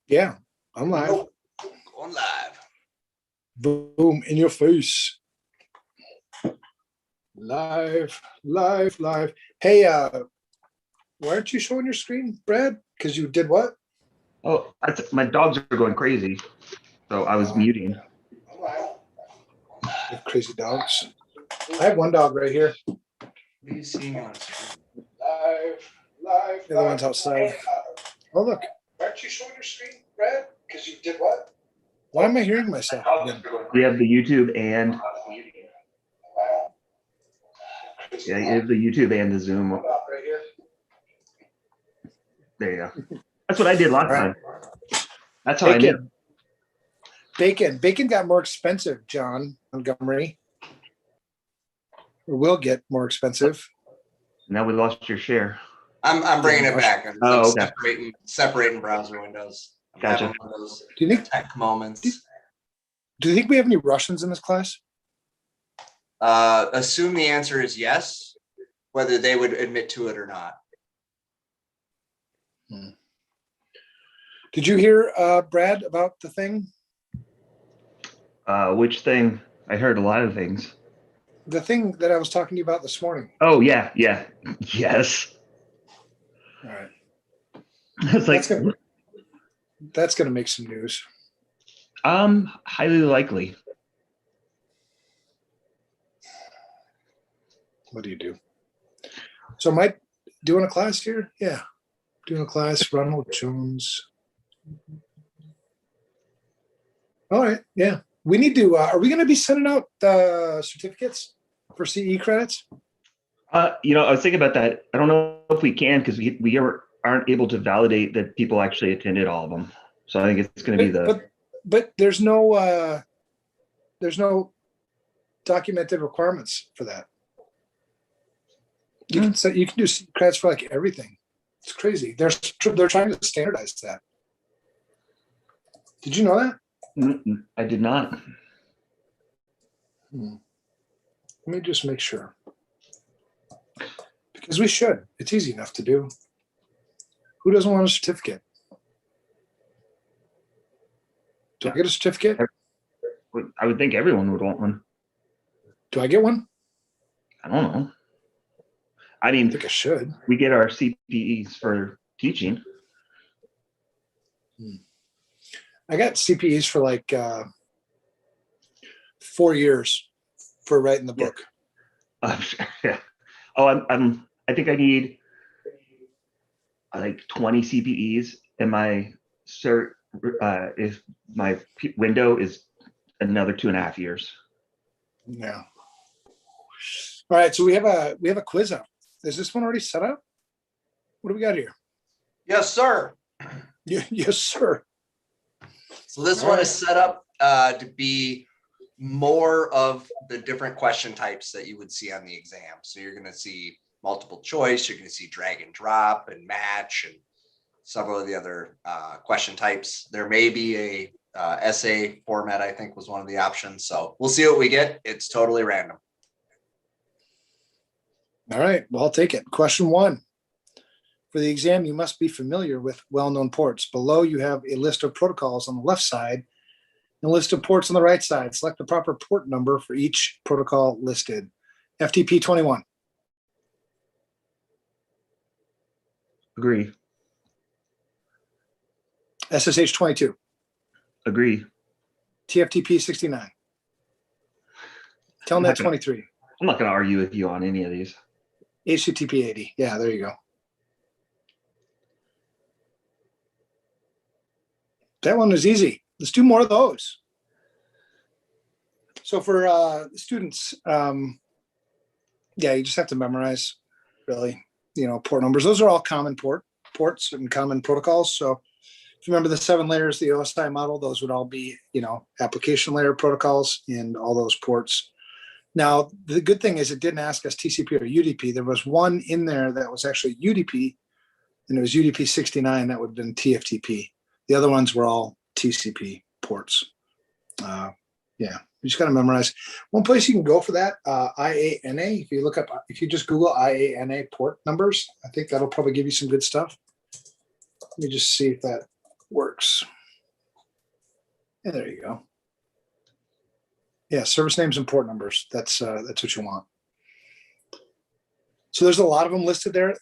Yeah, I'm live. Nope. Going live. Boom, in your face. Live. Hey, why aren't you showing your screen, Brad? Because you did what? Oh, my dogs are going crazy, so I was muting. You have crazy dogs. I have one dog right here. What are you seeing on screen? Live. The other one's outside. Oh, look. Why aren't you showing your screen, Brad? Because you did what? Why am I hearing myself again? We have the YouTube and you have the YouTube and the Zoom. Right here. There you go. That's what I did last time. That's how Bacon. I knew. Bacon got more expensive, John Montgomery. It will get more expensive. Now we lost your share. I'm bringing it back. I'm okay. separating browser windows. I'm Gotcha. having one of those Do you think tech moments. Do you think we have any Russians in this class? Assume the answer is yes, whether they would admit to it or not. Did you hear, Brad, about the thing? Which thing? I heard a lot of things. The thing that I was talking to you about this morning. Oh yeah, yes. All right. It's like that's gonna make some news. Highly likely. What do you do? So am I doing a class here? Yeah. Doing a class, Ronald Jones. All right, yeah. We need to, are we gonna be sending out certificates for CE credits? I was thinking about that. I don't know if we can because we aren't able to validate that people actually attended all of them. So I think it's going to be but there's no documented requirements for that. You can do CE credits for like everything. It's crazy. They're trying to standardize that. Did you know that? I did not. Let me just make sure. Because we should. It's easy enough to do. Who doesn't want a certificate? Do I get a certificate? I would think everyone would want one. Do I get one? I don't know. I mean, I think I should. We get our CPEs for teaching. I got CPEs for like 4 years for writing the book. Yeah. Oh, I think I need like 20 CPEs, and my cert if my window is another 2.5 years. Yeah. All right, so we have a quiz up. Is this one already set up? What do we got here? Yes, sir. Yes, sir. So this one is set up to be more of the different question types that you would see on the exam. So you're going to see multiple choice, you're going to see drag and drop and match and several of the other question types. There may be a essay format, I think was one of the options. So we'll see what we get. It's totally random. All right, well, I'll take it. Question 1. For the exam, you must be familiar with well-known ports. Below, you have a list of protocols on the left side and a list of ports on the right side. Select the proper port number for each protocol listed. FTP 21. Agree. SSH 22. Agree. TFTP 69. Telnet 23. I'm not going to argue with you on any of these. HTTP 80. Yeah, there you go. That one was easy. Let's do more of those. So for students, yeah, you just have to memorize, really, port numbers. Those are all common ports and common protocols. So if you remember the 7 layers, the OSI model, those would all be, application layer protocols and all those ports. Now, the good thing is it didn't ask us TCP or UDP. There was one in there that was actually UDP, and it was UDP 69. That would have been TFTP. The other ones were all TCP ports. Yeah, you just got to memorize. One place you can go for that, IANA. If you just Google IANA port numbers, I think that'll probably give you some good stuff. Let me just see if that works. Yeah, there you go. Yeah, service names and port numbers. That's what you want. So there's a lot of them listed there.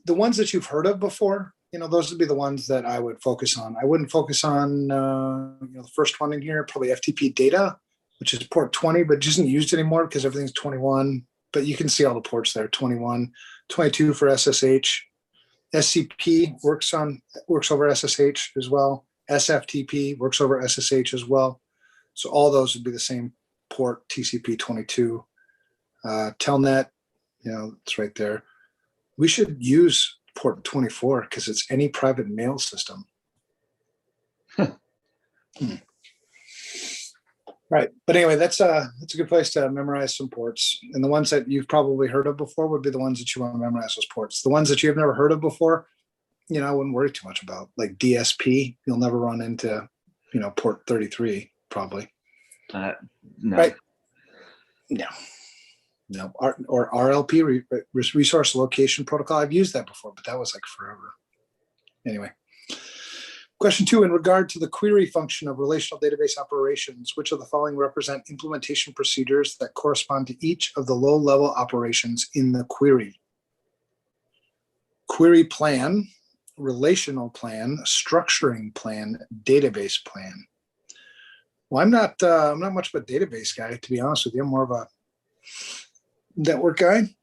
The ones that you've heard of before, those would be the ones that I would focus on. I wouldn't focus on the first one in here, probably FTP data, which is port 20, but isn't used anymore because everything's 21. But you can see all the ports there: 21, 22 for SSH. SCP works over SSH as well. SFTP works over SSH as well. So all those would be the same port, TCP 22. Telnet, it's right there. We should use port 24 because it's any private mail system. Right. But anyway, that's a good place to memorize some ports. And the ones that you've probably heard of before would be the ones that you want to memorize those ports. The ones that you've never heard of before, I wouldn't worry too much about. Like DSP, you'll never run into, port 33 probably. No. Right. No. Or RLP, resource location protocol. I've used that before, but that was like forever. Anyway. Question 2, in regard to the query function of relational database operations, which of the following represent implementation procedures that correspond to each of the low-level operations in the query? Query plan, relational plan, structuring plan, database plan. Well, I'm not much of a database guy, to be honest with you. I'm more of a network guy.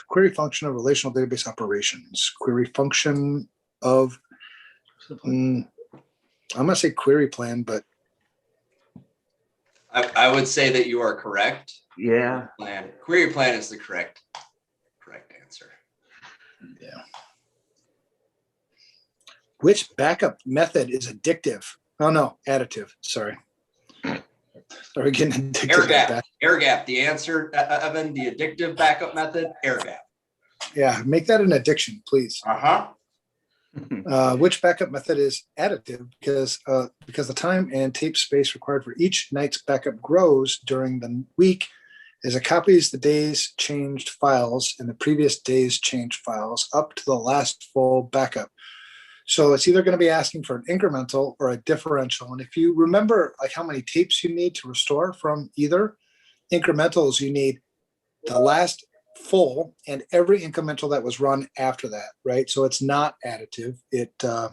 Query function of relational database operations. Query function of I'm going to say query plan, but I would say that you are correct. Yeah. Query plan is the correct answer. Yeah. Which backup method is addictive? Oh no, additive. Sorry. Are we getting addicted? Air gap. The answer, Evan. The addictive backup method. Air gap. Yeah, make that an addiction, please. Which backup method is additive? Because the time and tape space required for each night's backup grows during the week as it copies the day's changed files and the previous day's changed files up to the last full backup. So it's either going to be asking for an incremental or a differential. And if you remember like how many tapes you need to restore from either, incrementals, you need the last full and every incremental that was run after that, right? So it's not additive. The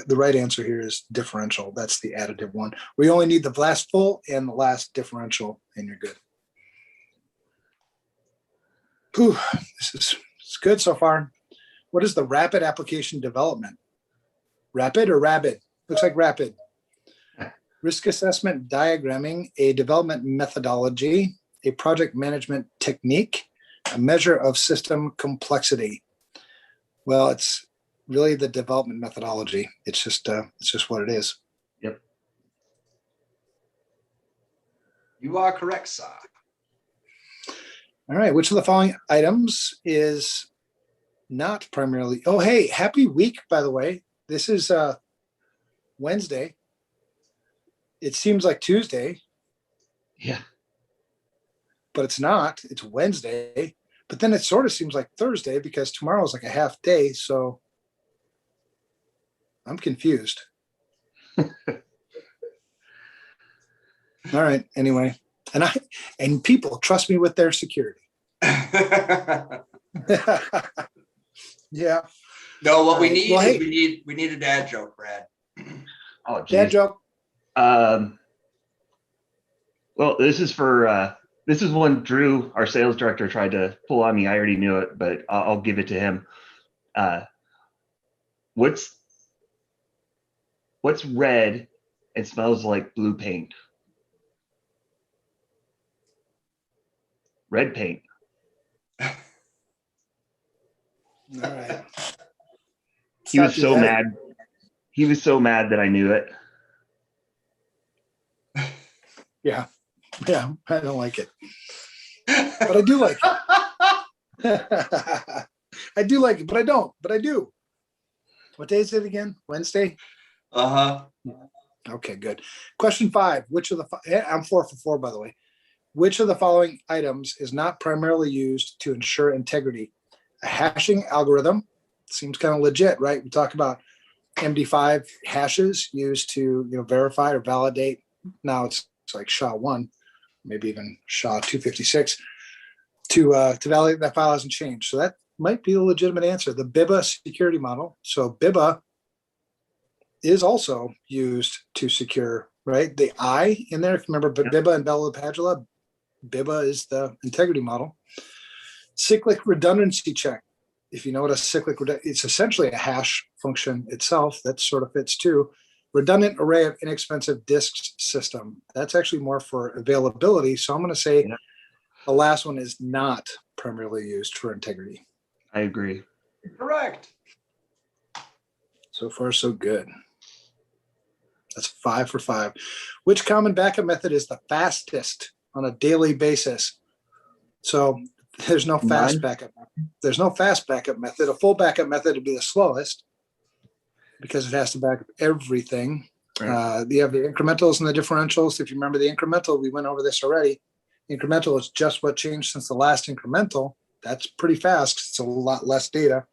right answer here is differential. That's the additive one. We only need the last full and the last differential, and you're good. Whew, it's good so far. What is the rapid application development? Rapid or rabid? Looks like rapid. Risk assessment diagramming, a development methodology, a project management technique, a measure of system complexity. Well, it's really the development methodology. It's just what it is. Yep. You are correct, sir. All right. Which of the following items is not primarily? Oh, hey, happy week, by the way. This is Wednesday. It seems like Tuesday. Yeah. But it's not. It's Wednesday. But then it sort of seems like Thursday because tomorrow is like a half day. So I'm confused. All right. Anyway, and people trust me with their security. Yeah. No, what we need Well, is hey. we need a dad joke, Brad. Oh, geez. Dad joke. Well, this is one Drew, our sales director, tried to pull on me. I already knew it, but I'll give it to him. What's red and smells like blue paint? Red paint. All right. He was so mad. He was so mad that I knew it. Yeah. Yeah. I don't like it. But I do like it. I do like it, but I don't. But I do. What day is it again? Wednesday? Okay, good. Question 5. Which of the I'm 4 for 4, by the way. Which of the following items is not primarily used to ensure integrity? A hashing algorithm. Seems kind of legit, right? We talk about MD5 hashes used to verify or validate. Now it's like SHA-1, maybe even SHA-256 to validate that file hasn't changed. So that might be a legitimate answer. The BIBA security model. So BIBA is also used to secure, right? The I in there, if you remember, but BIBA and Bella Padula, BIBA is the integrity model. Cyclic redundancy check. If you know what a cyclic, it's essentially a hash function itself. That sort of fits too. Redundant array of inexpensive disks system. That's actually more for availability. So I'm going to say the last one is not primarily used for integrity. I agree. Correct. So far, so good. That's 5 for 5. Which common backup method is the fastest on a daily basis? So there's no fast backup. There's no fast backup method. A full backup method would be the slowest because it has to back up everything. Right. You have the incrementals and the differentials. If you remember the incremental, we went over this already. Incremental is just what changed since the last incremental. That's pretty fast. It's a lot less data.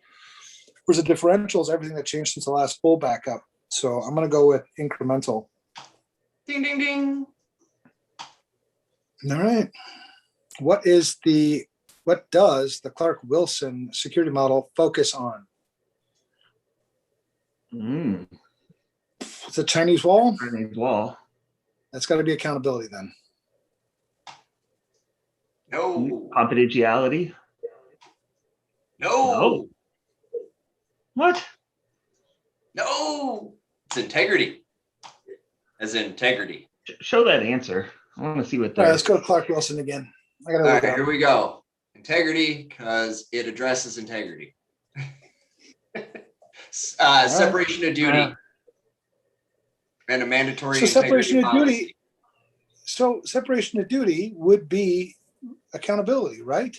Whereas the differential is everything that changed since the last full backup. So I'm going to go with incremental. Ding, ding, ding. All right. What does the Clark-Wilson security model focus on? It's a Chinese wall. Chinese wall. That's got to be accountability then. No. Confidentiality. No. What? No. It's integrity. As in integrity. Show that answer. I want to see what All right, that let's go to Clark-Wilson again. I gotta All look right, it up. here we go. Integrity, because it addresses integrity. Separation of duty. And a mandatory So separation integrity of duty. policy. So separation of duty would be accountability, right?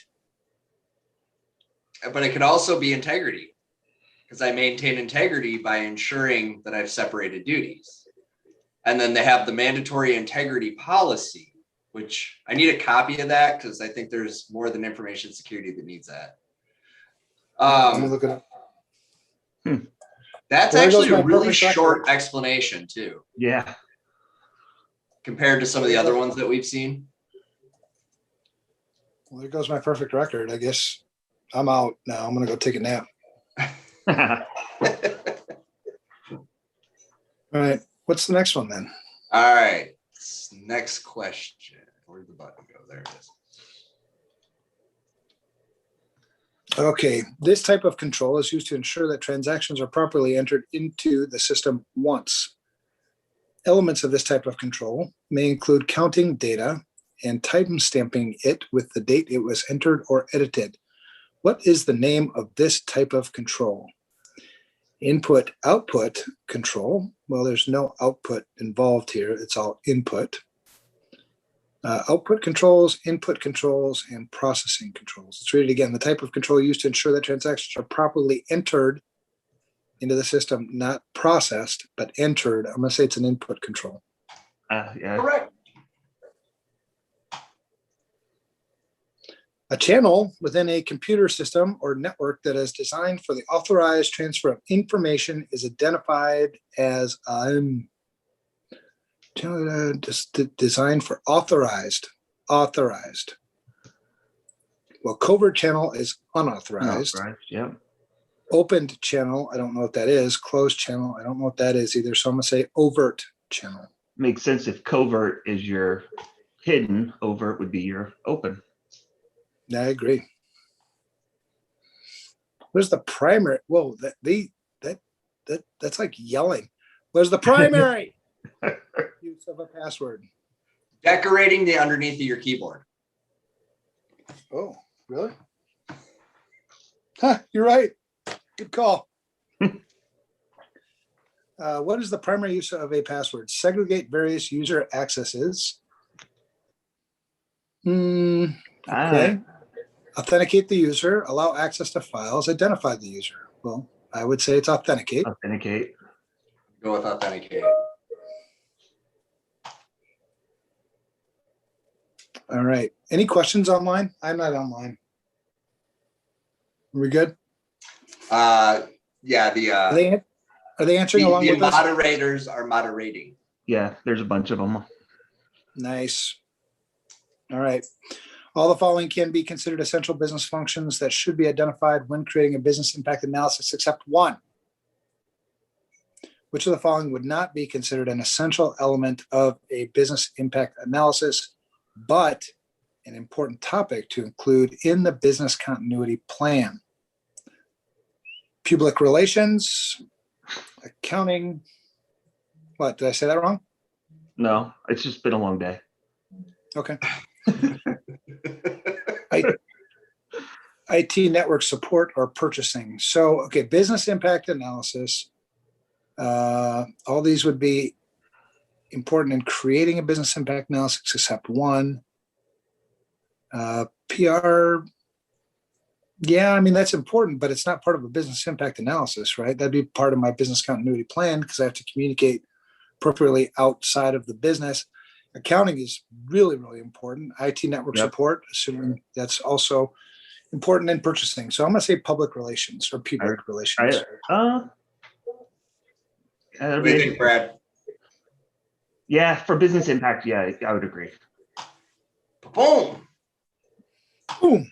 But it could also be integrity, because I maintain integrity by ensuring that I've separated duties. And then they have the mandatory integrity policy, which I need a copy of that because I think there's more than information security that needs that. Let me look it up. That's Well, there actually goes a my really perfect short record. explanation too, Yeah. compared to some of the other ones that we've seen. Well, there goes my perfect record. I guess I'm out now. I'm going to go take a nap. All right. What's the next one then? All right. Next question. Where'd the button go? There it is. Okay. This type of control is used to ensure that transactions are properly entered into the system once. Elements of this type of control may include counting data and time stamping it with the date it was entered or edited. What is the name of this type of control? Input-output control. Well, there's no output involved here. It's all input. Output controls, input controls, and processing controls. Let's read it again. The type of control used to ensure that transactions are properly entered into the system, not processed, but entered. I'm going to say it's an input control. Yeah. Correct. A channel within a computer system or network that is designed for the authorized transfer of information is identified as designed for authorized. Well, covert channel is unauthorized. Yeah. Opened channel, I don't know what that is. Closed channel, I don't know what that is either. So I'm going to say overt channel. Makes sense if covert is your hidden, overt would be your open. Yeah, I agree. Where's the primary? Whoa, that's like yelling. Where's the primary use of a password? Decorating the underneath of your keyboard. Oh, really? Huh, you're right. Good call. What is the primary use of a password? Segregate various user accesses. Okay. Authenticate the user, allow access to files, identify the user. Well, I would say it's authenticate. Authenticate. Go with authenticate. All right. Any questions online? I'm not online. Are we good? Yeah, Are they Are they answering along The with us? moderators are moderating. Yeah, there's a bunch of them. Nice. All right. All the following can be considered essential business functions that should be identified when creating a business impact analysis, except one. Which of the following would not be considered an essential element of a business impact analysis, but an important topic to include in the business continuity plan? Public relations, accounting. What, did I say that wrong? No, it's just been a long day. Okay. IT network support or purchasing. So, okay, business impact analysis. All these would be important in creating a business impact analysis, except one. PR, yeah, I mean, that's important, but it's not part of a business impact analysis, right? That'd be part of my business continuity plan because I have to communicate appropriately outside of the business. Accounting is really, really important. IT network support, assuming that's also important in purchasing. So I'm going to say public relations or public relations. What do you think, Brad? Yeah, for business impact, yeah, I would agree. Boom. Boom.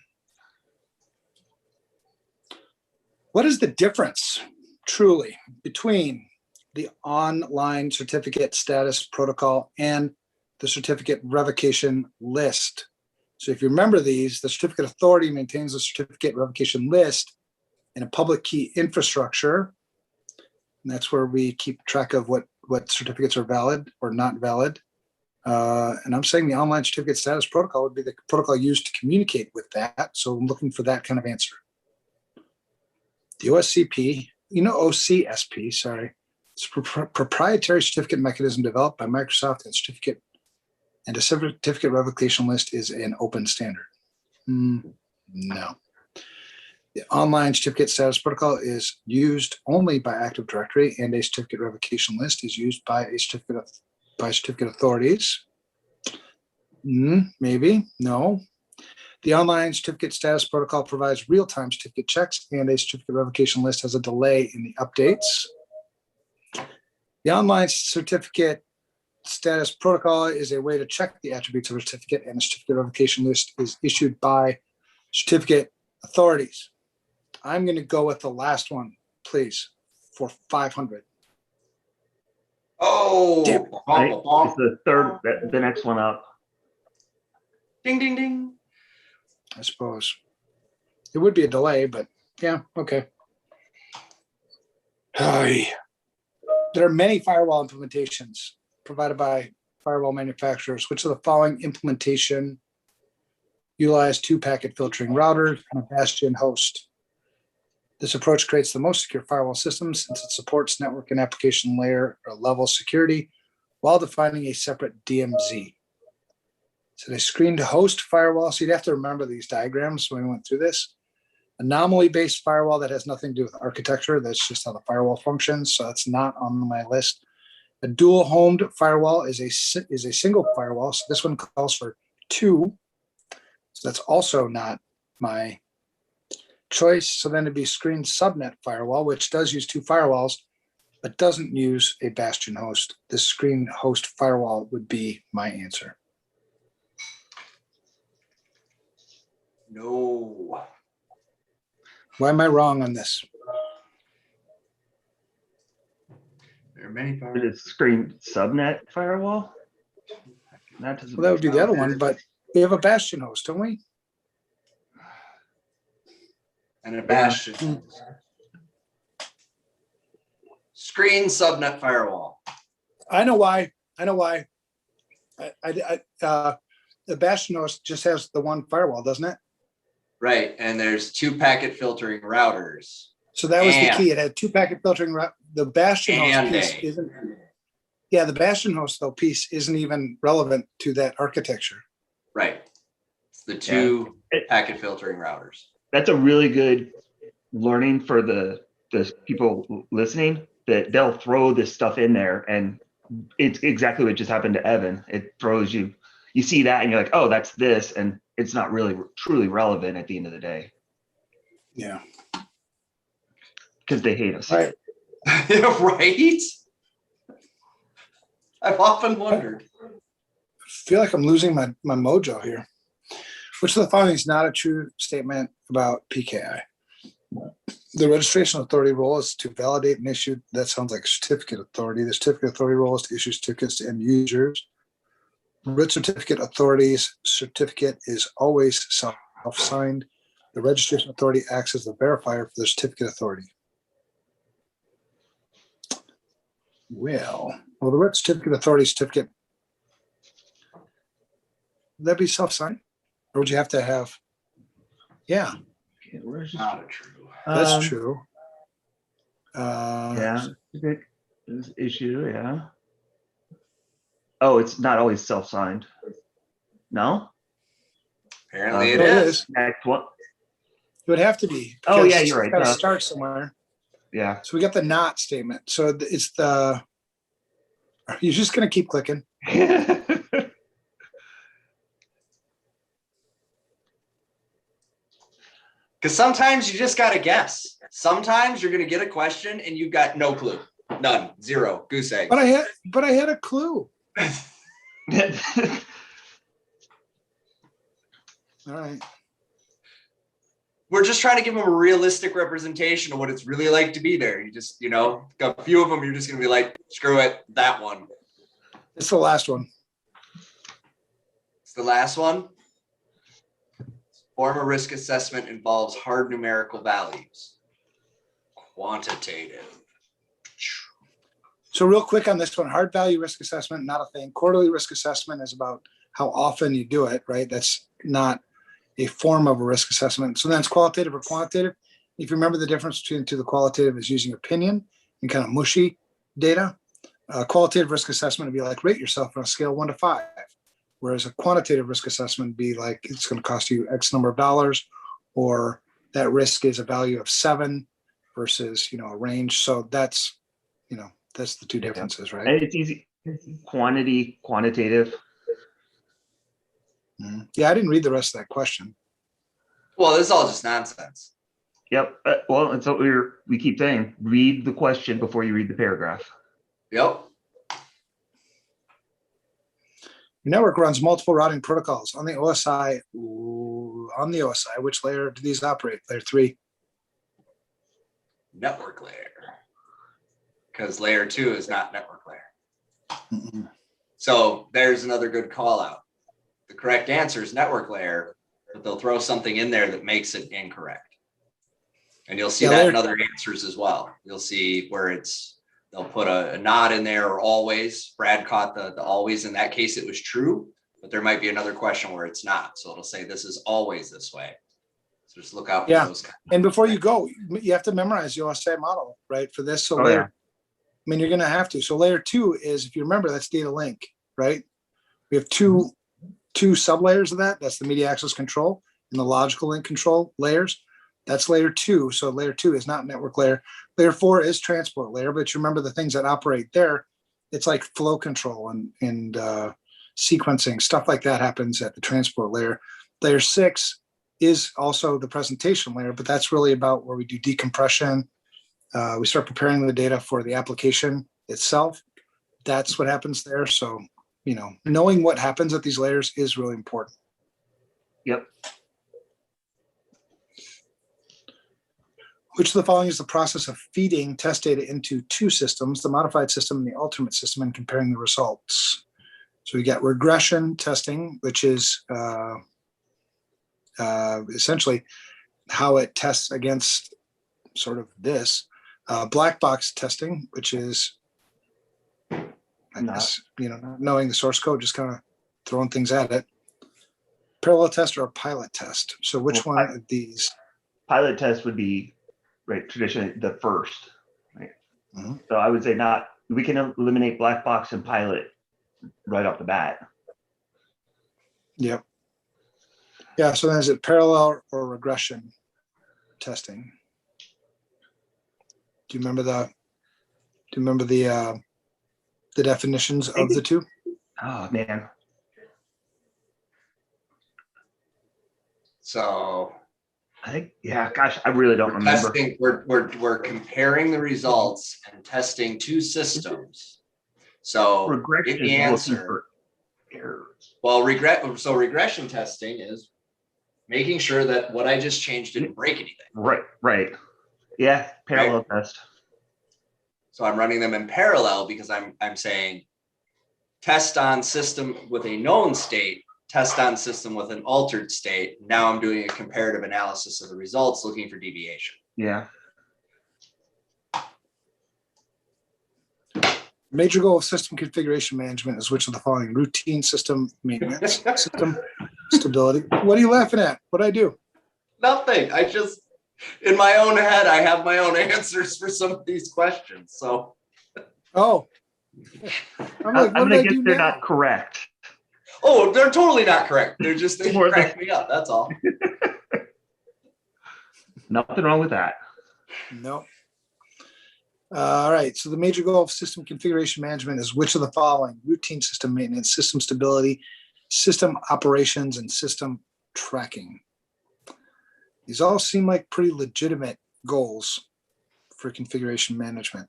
What is the difference, truly, between the online certificate status protocol and the certificate revocation list? So if you remember these, the certificate authority maintains the certificate revocation list in a public key infrastructure. And that's where we keep track of what certificates are valid or not valid. And I'm saying the online certificate status protocol would be the protocol used to communicate with that. So I'm looking for that kind of answer. The OSCP, OCSP, sorry. It's a proprietary certificate mechanism developed by Microsoft, and a certificate revocation list is an open standard. No. The online certificate status protocol is used only by Active Directory, and a certificate revocation list is used by certificate authorities. Maybe, no. The online certificate status protocol provides real-time certificate checks, and a certificate revocation list has a delay in the updates. The online certificate status protocol is a way to check the attributes of a certificate, and a certificate revocation list is issued by certificate authorities. I'm going to go with the last one, please, for 500. Oh, Right? It's the third, the next one up. Ding, ding, ding. I suppose it would be a delay, but yeah, okay. There are many firewall implementations provided by firewall manufacturers. Which of the following implementation utilize 2-packet filtering routers and a bastion host? This approach creates the most secure firewall system since it supports network and application layer or level security while defining a separate DMZ. So they screened host firewall. So you'd have to remember these diagrams when we went through this. Anomaly-based firewall that has nothing to do with architecture. That's just how the firewall functions. So that's not on my list. A dual-homed firewall is a single firewall. So this one calls for 2. So that's also not my choice. So then it'd be screen subnet firewall, which does use 2 firewalls, but doesn't use a bastion host. The screen host firewall would be my answer. No. Why am I wrong on this? There are many But it's screen subnet firewall. Well, that would be the other one, but we have a bastion host, don't we? And a bastion. Screen subnet firewall. I know why. The bastion host just has the one firewall, doesn't it? Right, and there's 2-packet filtering routers. So that was the key. It had 2-packet filtering. The bastion host piece isn't. Yeah, the bastion host though piece isn't even relevant to that architecture. Right, it's the 2-packet filtering routers. That's a really good learning for the people listening, that they'll throw this stuff in there, and it's exactly what just happened to Evan. It throws you see that and you're like, oh, that's this, and it's not really truly relevant at the end of the day. Yeah. Because they hate us. All right. Right? I've often wondered. I feel like I'm losing my mojo here. Which of the following is not a true statement about PKI? The registration authority role is to validate and issue. That sounds like certificate authority. The certificate authority role is to issue certificates to end users. Root certificate authority's certificate is always self-signed. The registration authority acts as the verifier for the certificate authority. Well, the root certificate authority certificate, would that be self-signed? Or would you have to have? Yeah, Not a true. that's true. Yeah, issue. Yeah. Oh, it's not always self-signed. No. Apparently it it is. Next one. It would have to be. Oh, because yeah, you're right. It's got to start somewhere. Yeah. So we got the not statement. So it's the. You're just gonna keep clicking. Because sometimes you just got to guess. Sometimes you're going to get a question and you've got no clue. None. Zero. Goose egg. But I had a clue. All right. We're just trying to give them a realistic representation of what it's really like to be there. You just, a few of them, you're just going to be like, screw it, that one. It's the last one. It's the last one. Form a risk assessment involves hard numerical values. Quantitative. So real quick on this one, hard value risk assessment, not a thing. Quarterly risk assessment is about how often you do it, right? That's not a form of a risk assessment. So then it's qualitative or quantitative. If you remember the difference between the two, the qualitative is using opinion and kind of mushy data. Qualitative risk assessment would be like rate yourself on a scale of 1 to 5. Whereas a quantitative risk assessment would be like, it's going to cost you X number of dollars, or that risk is a value of 7 versus, a range. So that's, that's the two differences, right? And it's easy. Quantity, quantitative. Yeah, I didn't read the rest of that question. Well, this is all just nonsense. Yep. Well, it's what we keep saying. Read the question before you read the paragraph. Yep. Your network runs multiple routing protocols on the OSI. Which layer do these operate? Layer 3. Network layer. Because layer 2 is not network layer. Mm-mm. So there's another good call out. The correct answer is network layer, but they'll throw something in there that makes it incorrect. And you'll see that in other answers as well. You'll see where they'll put a not in there or always. Brad caught the always. In that case, it was true, but there might be another question where it's not. So it'll say this is always this way. So just look out for those. And before you go, you have to memorize the OSI model, right? For this. So you're going to have to. So layer 2 is, if you remember, that's data link, right? We have two sublayers of that. That's the media access control and the logical link control layers. That's layer 2. So layer 2 is not network layer. Layer 4 is transport layer, but you remember the things that operate there. It's like flow control and sequencing, stuff like that happens at the transport layer. Layer 6 is also the presentation layer, but that's really about where we do decompression. We start preparing the data for the application itself. That's what happens there. So, knowing what happens at these layers is really important. Yep. Which of the following is the process of feeding test data into two systems, the modified system and the ultimate system, and comparing the results? So we got regression testing, which is essentially how it tests against sort of this. Black box testing, which is, I guess, not knowing the source code, just kind of throwing things at it. Parallel test or a pilot test. So which one of these? Pilot test would be, right, traditionally the first. Right? Mm-hmm. So I would say we can eliminate black box and pilot right off the bat. Yep. Yeah. So then is it parallel or regression testing? Do you remember the definitions of the two? Oh man. So I think, yeah, gosh, I really don't remember. Testing, we're comparing the results and testing two systems. So Regression if the is looking answer, for errors. well, regression testing is making sure that what I just changed didn't break anything. Right. Yeah, parallel test. So I'm running them in parallel because I'm saying test on system with a known state, test on system with an altered state. Now I'm doing a comparative analysis of the results, looking for deviation. Yeah. Major goal of system configuration management is which of the following: routine system maintenance, system stability. What are you laughing at? What do I do? Nothing. I just, in my own head, I have my own answers for some of these questions. So, Oh, I'm like, I'm what did gonna I guess do they're now? not correct. oh, they're totally not correct. They're just, they More than- crack me up. That's all. Nothing wrong with that. No. All right. So the major goal of system configuration management is which of the following: routine system maintenance, system stability, system operations, and system tracking. These all seem like pretty legitimate goals for configuration management.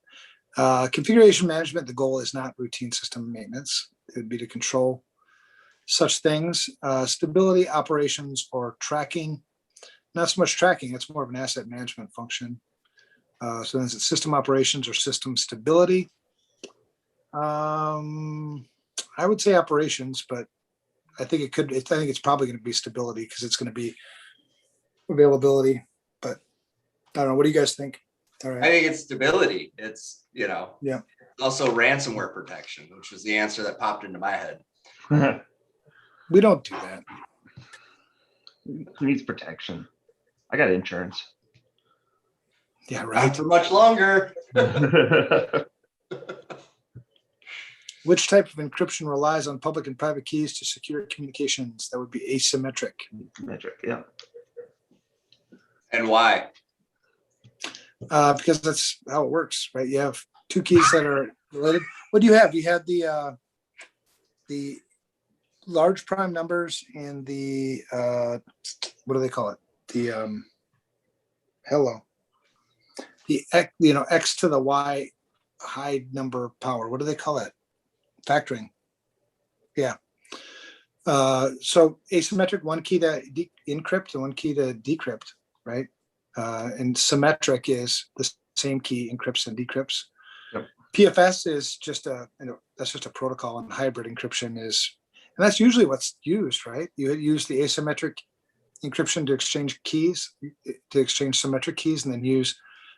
Configuration management, the goal is not routine system maintenance. It would be to control such things. Stability, operations, or tracking. Not so much tracking, it's more of an asset management function. So then is it system operations or system stability? I would say operations, but I think I think it's probably going to be stability because it's going to be availability. But I don't know. What do you guys think? All I right. think it's stability. It's, Yeah. also ransomware protection, which was the answer that popped into my head. We don't do that. Who needs protection? I got insurance. Yeah, Not right. for much longer. Which type of encryption relies on public and private keys to secure communications? That would be asymmetric. Metric, yeah. And why? Because that's how it works, right? You have two keys that are related. What do you have? You had the large prime numbers and the what do they call it? The X to the Y high number power. What do they call it? Factoring. Yeah. So asymmetric, one key to encrypt and one key to decrypt, right? And symmetric is the same key encrypts and decrypts. Yep. PFS is just that's just a protocol, and hybrid encryption is, and that's usually what's used, right? You use the asymmetric encryption to exchange keys, to exchange symmetric keys, and then use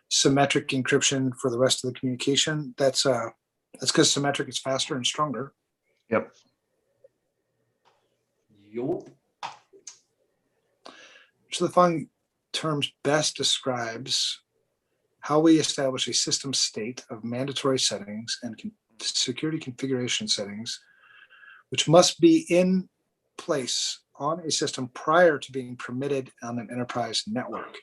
symmetric encryption for the rest of the communication. That's because symmetric is faster and stronger. Yep. Yup. So the following terms best describes how we establish a system state of mandatory settings and security configuration settings, which must be in place on a system prior to being permitted on an enterprise network.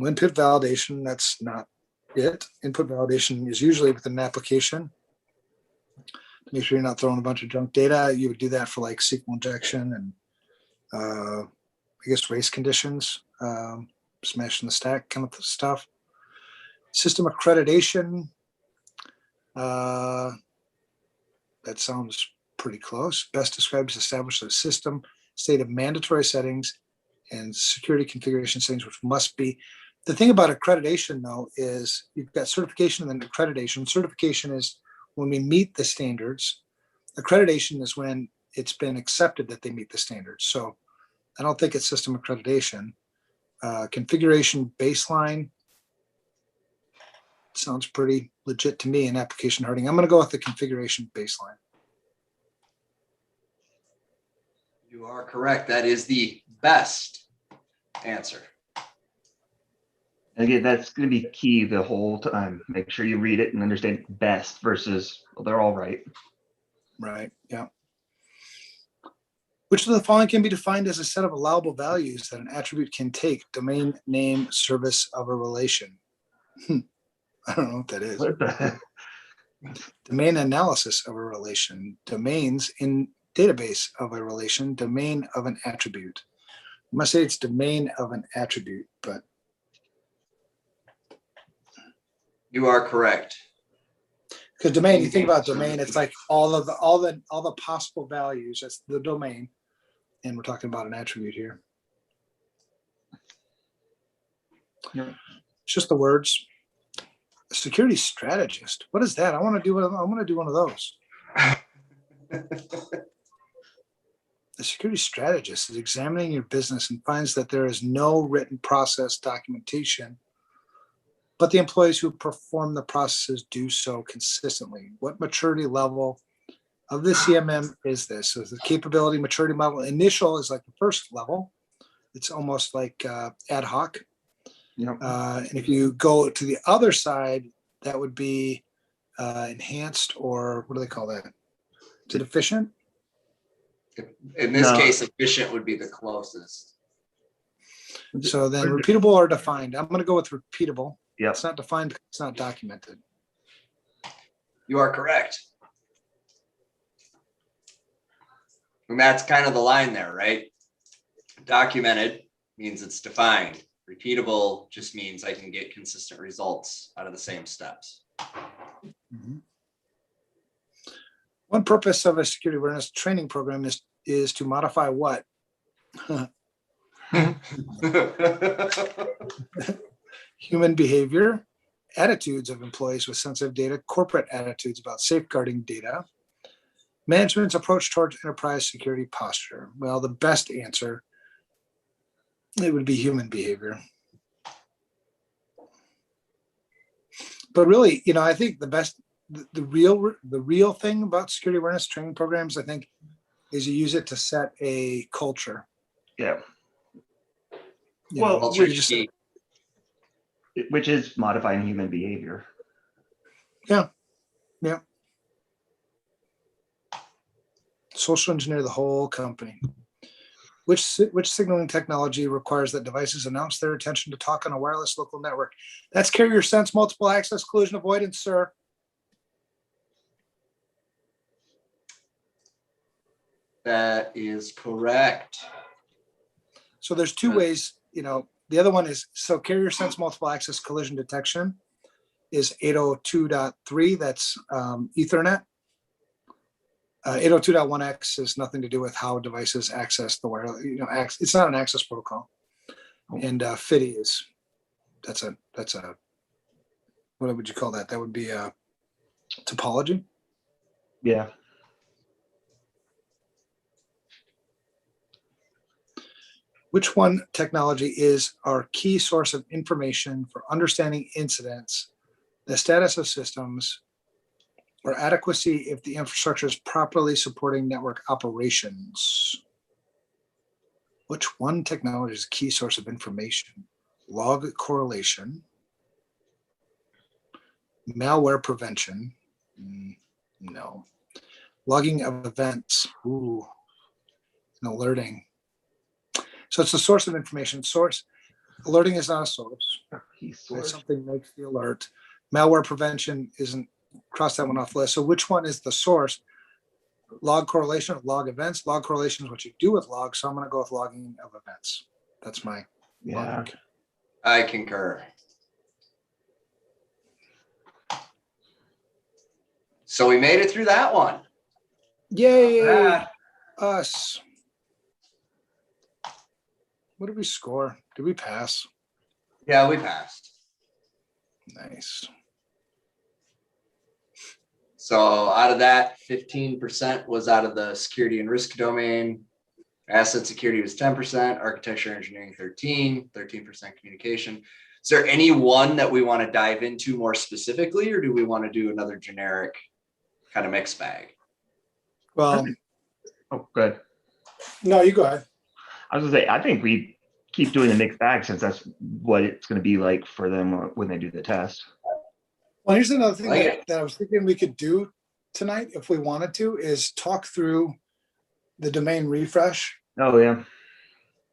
Input validation, that's not it. Input validation is usually with an application. Make sure you're not throwing a bunch of junk data. You would do that for like SQL injection and I guess race conditions, smashing the stack kind of stuff. System accreditation, that sounds pretty close. Best describes establish a system state of mandatory settings and security configuration settings, which must be. The thing about accreditation, though, is you've got certification and then accreditation. Certification is when we meet the standards. Accreditation is when it's been accepted that they meet the standards. So I don't think it's system accreditation. Configuration baseline sounds pretty legit to me in application hardening. I'm going to go with the configuration baseline. You are correct. That is the best answer. And again, that's going to be key the whole time. Make sure you read it and understand best versus, well, they're all right. Right. Yeah. Which of the following can be defined as a set of allowable values that an attribute can take? Domain, name, service of a relation. I don't know what that is. What the heck? Domain analysis of a relation. Domains in database of a relation. Domain of an attribute. I'm gonna say it's domain of an attribute, but You are correct. because domain, you think about domain, it's like all the possible values. That's the domain, and we're talking about an attribute here. Yep. It's just the words. Security strategist. What is that? I want to do one. I want to do one of those. The security strategist is examining your business and finds that there is no written process documentation, but the employees who perform the processes do so consistently. What maturity level of the CMM is this? So the capability maturity level initial is like the first level. It's almost like ad hoc. Yep. And if you go to the other side, that would be enhanced, or what do they call that? Is it efficient? In this No. case, efficient would be the closest. So then repeatable or defined. I'm going to go with repeatable. Yep. It's not defined because it's not documented. You are correct. And that's kind of the line there, right? Documented means it's defined. Repeatable just means I can get consistent results out of the same steps. Mm-hmm. One purpose of a security awareness training program is to modify what? Human behavior, attitudes of employees with sensitive data, corporate attitudes about safeguarding data, management's approach towards enterprise security posture. Well, the best answer, it would be human behavior. But really, I think the real thing about security awareness training programs, I think, is you use it to set a culture. Yeah. Well, Culture just key. Which is modifying human behavior. Yeah. Social engineer the whole company. Which signaling technology requires that devices announce their intention to talk on a wireless local network? That's carrier sense multiple access collision avoidance, sir. That is correct. So there's two ways, the other one is, so carrier sense multiple access collision detection is 802.3, that's Ethernet. 802.1x has nothing to do with how devices access the wireless, it's not an access protocol. And FIDI is, that's a, what would you call that? That would be a topology. Yeah. Which one technology is our key source of information for understanding incidents, the status of systems, or adequacy if the infrastructure is properly supporting network operations? Which one technology is a key source of information? Log correlation, malware prevention, no. Logging of events, and alerting. So it's a source of information. Source, alerting is not a source. It's something makes the alert. Malware prevention isn't, cross that one off the list. So which one is the source? Log correlation, log events. Log correlation is what you do with logs. So I'm going to go with logging of events. That's my logic. I concur. So we made it through that one. Yay! Us. What did we score? Did we pass? Yeah, we passed. Nice. So out of that, 15% was out of the security and risk domain. Asset security was 10%, architecture engineering 13% communication. Is there any one that we want to dive into more specifically, or do we want to do another generic kind of mixed bag? Well, Oh, good. no, you go ahead. I was gonna say, I think we keep doing the mixed bag since that's what it's going to be like for them when they do the test. Well, here's another thing that I was thinking we could do tonight, if we wanted to, is talk through the domain refresh Oh yeah.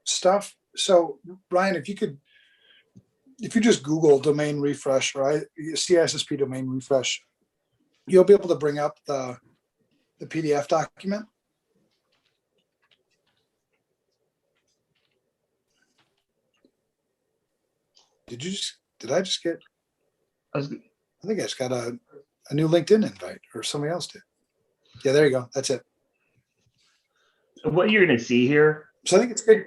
stuff. So Ryan, if you just Google domain refresh, right? CISSP domain refresh, you'll be able to bring up the PDF document. did I just get, I was, I think I just got a new LinkedIn invite, or somebody else did. Yeah, there you go. That's it. what you're going to see here. So I think it's good.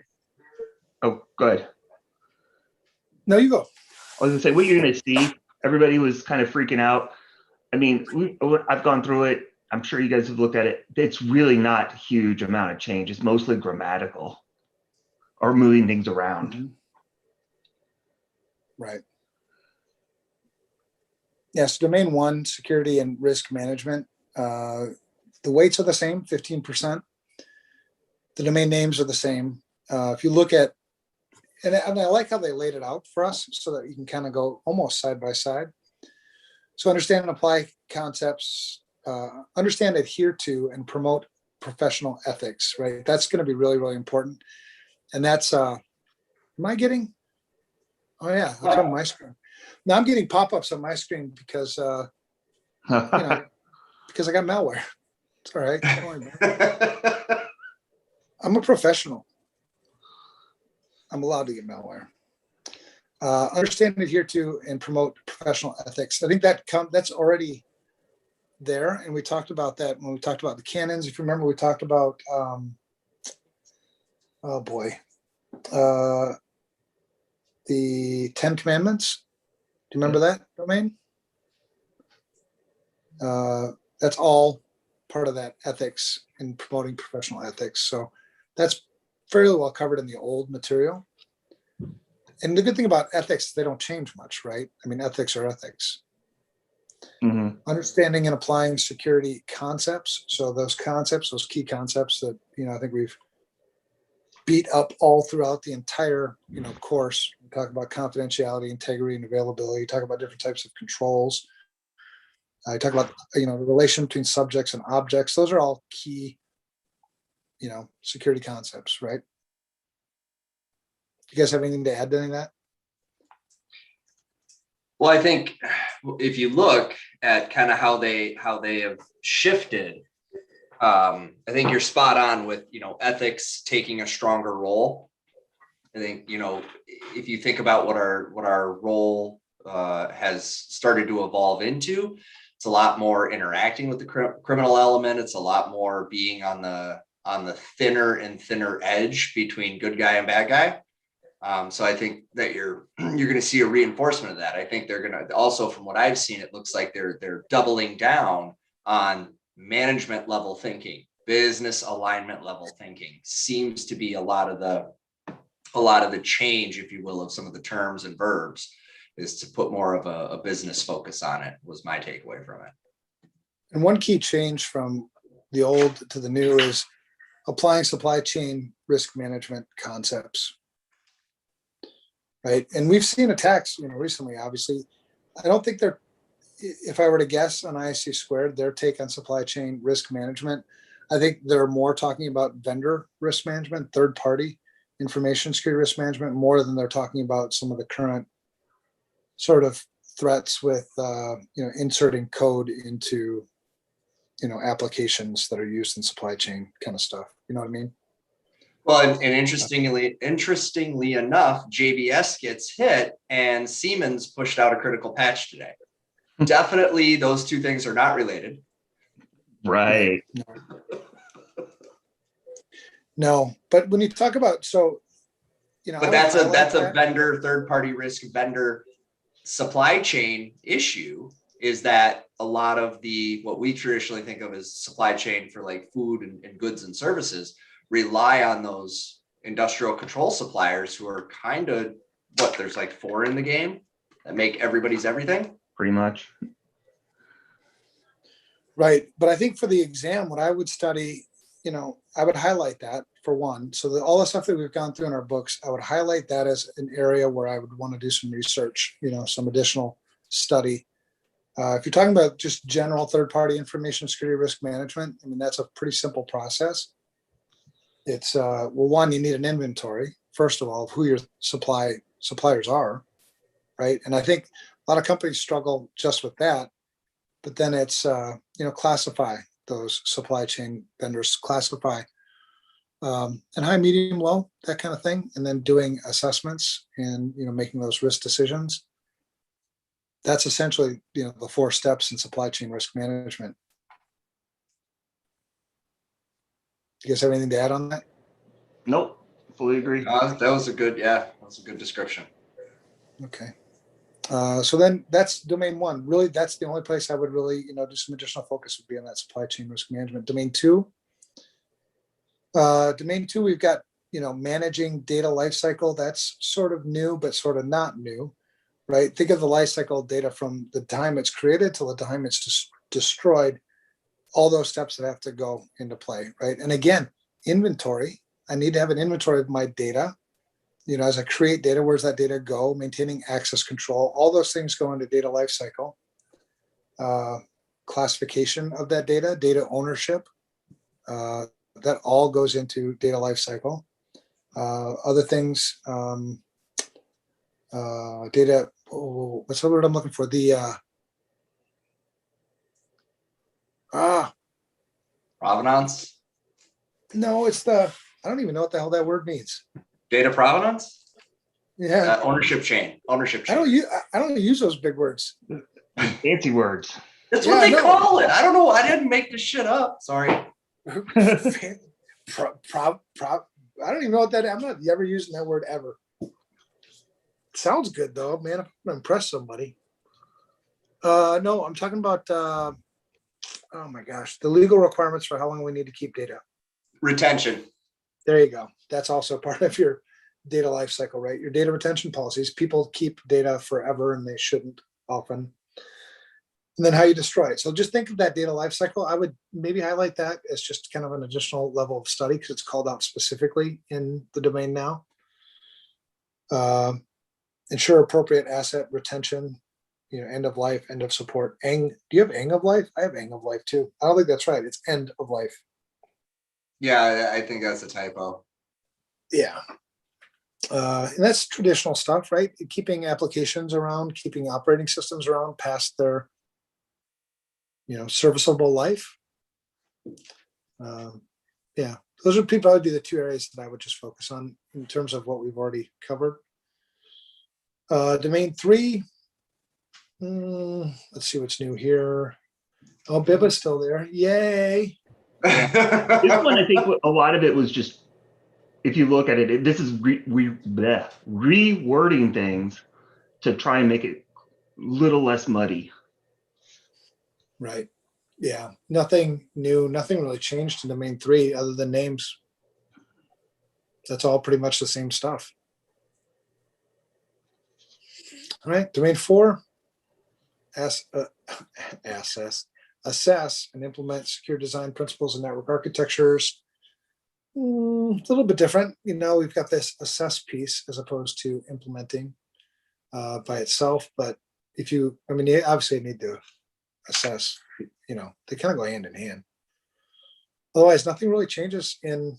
Oh, go ahead. No, you go. I was going to say, what you're going to see, everybody was kind of freaking out. I mean, I've gone through it. I'm sure you guys have looked at it. It's really not a huge amount of change. It's mostly grammatical or moving things around. Mhm. Right. Yes, domain 1, security and risk management. The weights are the same, 15%. The domain names are the same. If you look at, and I like how they laid it out for us so that you can kind of go almost side by side. So understand and apply concepts, understand, adhere to, and promote professional ethics, right? That's going to be really, really important. And that's, am I getting, oh yeah, that's on my screen. Now I'm getting pop-ups on my screen because, because I got malware. It's all right. Don't worry about it. I'm a professional. I'm allowed to get malware. Understand, adhere to, and promote professional ethics. I think that's already there, and we talked about that when we talked about the canons. If you remember, we talked about the 10 Commandments. Do you remember that domain? That's all part of that ethics and promoting professional ethics. So that's fairly well covered in the old material. And the good thing about ethics, they don't change much, right? I mean, ethics are ethics. Mm-hmm. Understanding and applying security concepts. So those concepts, those key concepts that, I think we've beat up all throughout the entire, course. We talk about confidentiality, integrity, and availability. We talk about different types of controls. I talk about, the relation between subjects and objects. Those are all key, security concepts, right? You guys have anything to add to any of that? Well, I think if you look at kind of how they have shifted, I think you're spot on with, ethics taking a stronger role. I think, if you think about what our role has started to evolve into, it's a lot more interacting with the criminal element. It's a lot more being on the thinner and thinner edge between good guy and bad guy. So I think that you're going to see a reinforcement of that. I think they're going to also, from what I've seen, it looks like they're doubling down on management level thinking, business alignment level thinking. Seems to be a lot of the change, if you will, of some of the terms and verbs, is to put more of a business focus on it, was my takeaway from it. And one key change from the old to the new is applying supply chain risk management concepts. Right. And we've seen attacks, recently, obviously. I don't think if I were to guess on ISC squared, their take on supply chain risk management, I think they're more talking about vendor risk management, third party information security risk management, more than they're talking about some of the current sort of threats with, inserting code into, applications that are used in supply chain kind of stuff. You know what I mean? Well, and interestingly enough, JBS gets hit and Siemens pushed out a critical patch today. Definitely those two things are not related. Right. No, but when you talk about, but that's a vendor, third-party risk vendor supply chain issue, is that a lot of what we traditionally think of as supply chain for like food and goods and services rely on those industrial control suppliers who are kind of there's like 4 in the game that make everybody's everything. Pretty much. Right. But I think for the exam, what I would study, I would highlight that for one. So all the stuff that we've gone through in our books, I would highlight that as an area where I would want to do some research, some additional study. If you're talking about just general third-party information security risk management, I mean, that's a pretty simple process. It's, one, you need an inventory, first of all, of who your suppliers are, right? And I think a lot of companies struggle just with that. But then it's, classify those supply chain vendors, classify And high, medium, low, that kind of thing, and then doing assessments and, making those risk decisions. That's essentially, the 4 steps in supply chain risk management. You guys have anything to add on that? Nope, fully agree. That was a good, that was a good description. Okay. So then that's domain 1. Really, that's the only place I would really, do some additional focus would be on that supply chain risk management. Domain 2, we've got, managing data lifecycle. That's sort of new, but sort of not new, right? Think of the lifecycle data from the time it's created till the time it's destroyed, all those steps that have to go into play, right? And again, inventory, I need to have an inventory of my data. As I create data, where's that data go? Maintaining access control, all those things go into data lifecycle. Classification of that data ownership, that all goes into data lifecycle. Other things, data, what's the word I'm looking for? Provenance, No, it's I don't even know what the hell that word means. data provenance, Yeah. ownership chain. I don't use those big words. Fancy words. That's what they call it. I don't know. I didn't make this shit up. Sorry. I don't even know what that. I'm not ever using that word ever. Sounds good though, man. I'm gonna impress somebody. No, I'm talking about. Oh my gosh, the legal requirements for how long we need to keep data. Retention. There you go. That's also part of your data lifecycle, right? Your data retention policies. People keep data forever, and they shouldn't often. And then how you destroy it. So just think of that data lifecycle. I would maybe highlight that as just kind of an additional level of study because it's called out specifically in the domain now. Ensure appropriate asset retention, end of life, end of support. Do you have end of life? I have end of life too. I don't think that's right. It's end of life. Yeah, I think that's a typo. Yeah. And that's traditional stuff, right? Keeping applications around, keeping operating systems around past their serviceable life. Yeah, those would probably be the 2 areas that I would just focus on in terms of what we've already covered. Domain 3, let's see what's new here. Oh, Biba's still there. Yay. This one, I think a lot of it was just, if you look at it, this is rewording things to try and make it a little less muddy. Right. Yeah. Nothing new. Nothing really changed in domain 3 other than names. That's all pretty much the same stuff. All right. Domain 4. Assess and implement secure design principles and network architectures. A little bit different. We've got this assess piece as opposed to implementing by itself. But you obviously need to assess, they kind of go hand in hand. Otherwise, nothing really changes in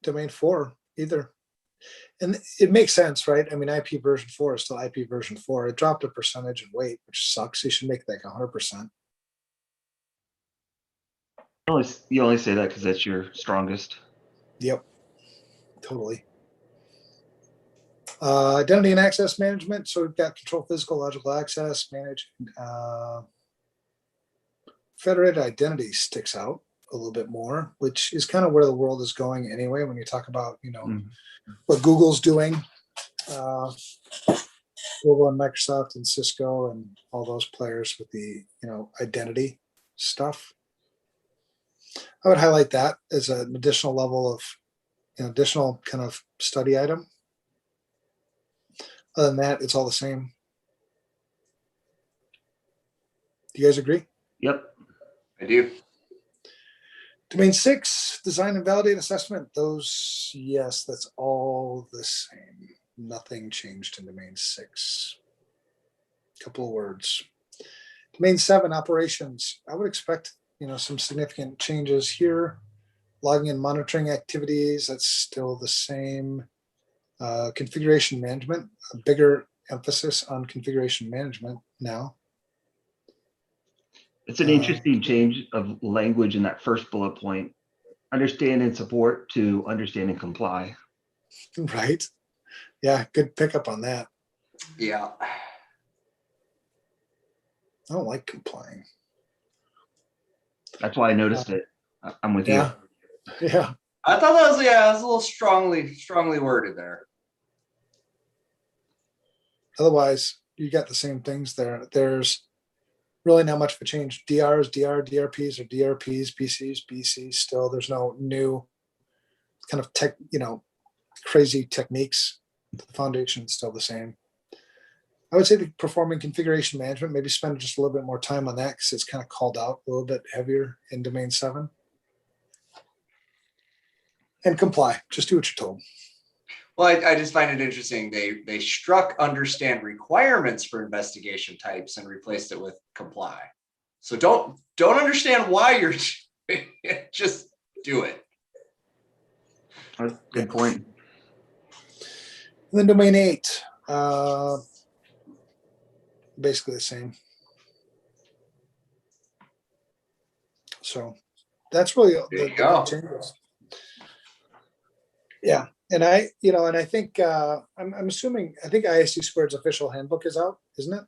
domain 4 either. And it makes sense, right? IP version 4 is still IP version 4. It dropped a percentage in weight, which sucks. You should make that 100%. You only say that because that's your strongest. Yep, totally. Identity and access management. So we've got control physical, logical access, manage. Federated identity sticks out a little bit more, which is kind of where the world is going anyway. When you talk about, what Google's doing, Google and Microsoft and Cisco and all those players with the, identity stuff. I would highlight that as an additional level of, additional kind of study item. Other than that, it's all the same. Do you guys agree? Yep. I do. Domain 6, design and validate assessment. Those, yes, that's all the same. Nothing changed in domain 6. Couple of words. Domain 7, operations. I would expect, some significant changes here. Logging and monitoring activities, that's still the same. Configuration management, a bigger emphasis on configuration management now. It's an interesting change of language in that first bullet point. Understand and support to understand and comply. Right. Yeah, good pickup on that. Yeah. I don't like complying. That's why I noticed it. I'm with Yeah. Yeah. I thought that was, yeah, it was a little strongly worded there. Otherwise, you got the same things there. There's really not much of a change. DRs, DRPs, or DRPs, BCs, BCs. Still, there's no new kind of tech, crazy techniques. The foundation's still the same. I would say the performing configuration management, maybe spend just a little bit more time on that because it's kind of called out a little bit heavier in domain 7. And comply. Just do what you're told. Well, I just find it interesting. They struck understand requirements for investigation types and replaced it with comply. So don't understand why you're just do it. Good point. And then domain 8, basically the same. So that's really There you go. changes. Yeah. And I think I'm assuming I think ISC Squared's official handbook is out, isn't it?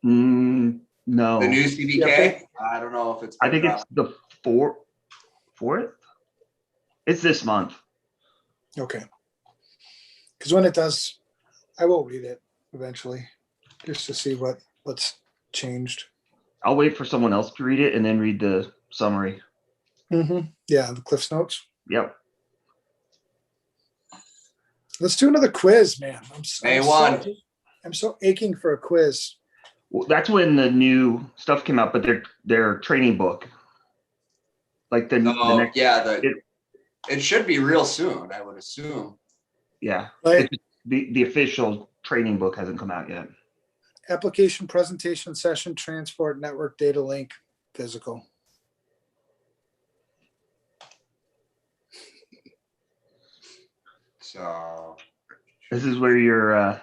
No. The new CBK. Yeah. I don't know if it's. I think it's the fourth. It's this month. Okay. Because when it does, I will read it eventually, just to see what's changed. I'll wait for someone else to read it and then read the summary. Mm-hmm. Yeah, the Cliff's Notes. Yep. Let's do another quiz, man. I'm so aching for a quiz. Well, that's when the new stuff came out, but their training book, like the next. Yeah, it should be real soon, I would assume. Yeah, Right. The official training book hasn't come out yet. Application, presentation, session, transport, network, data link, physical. So This is where your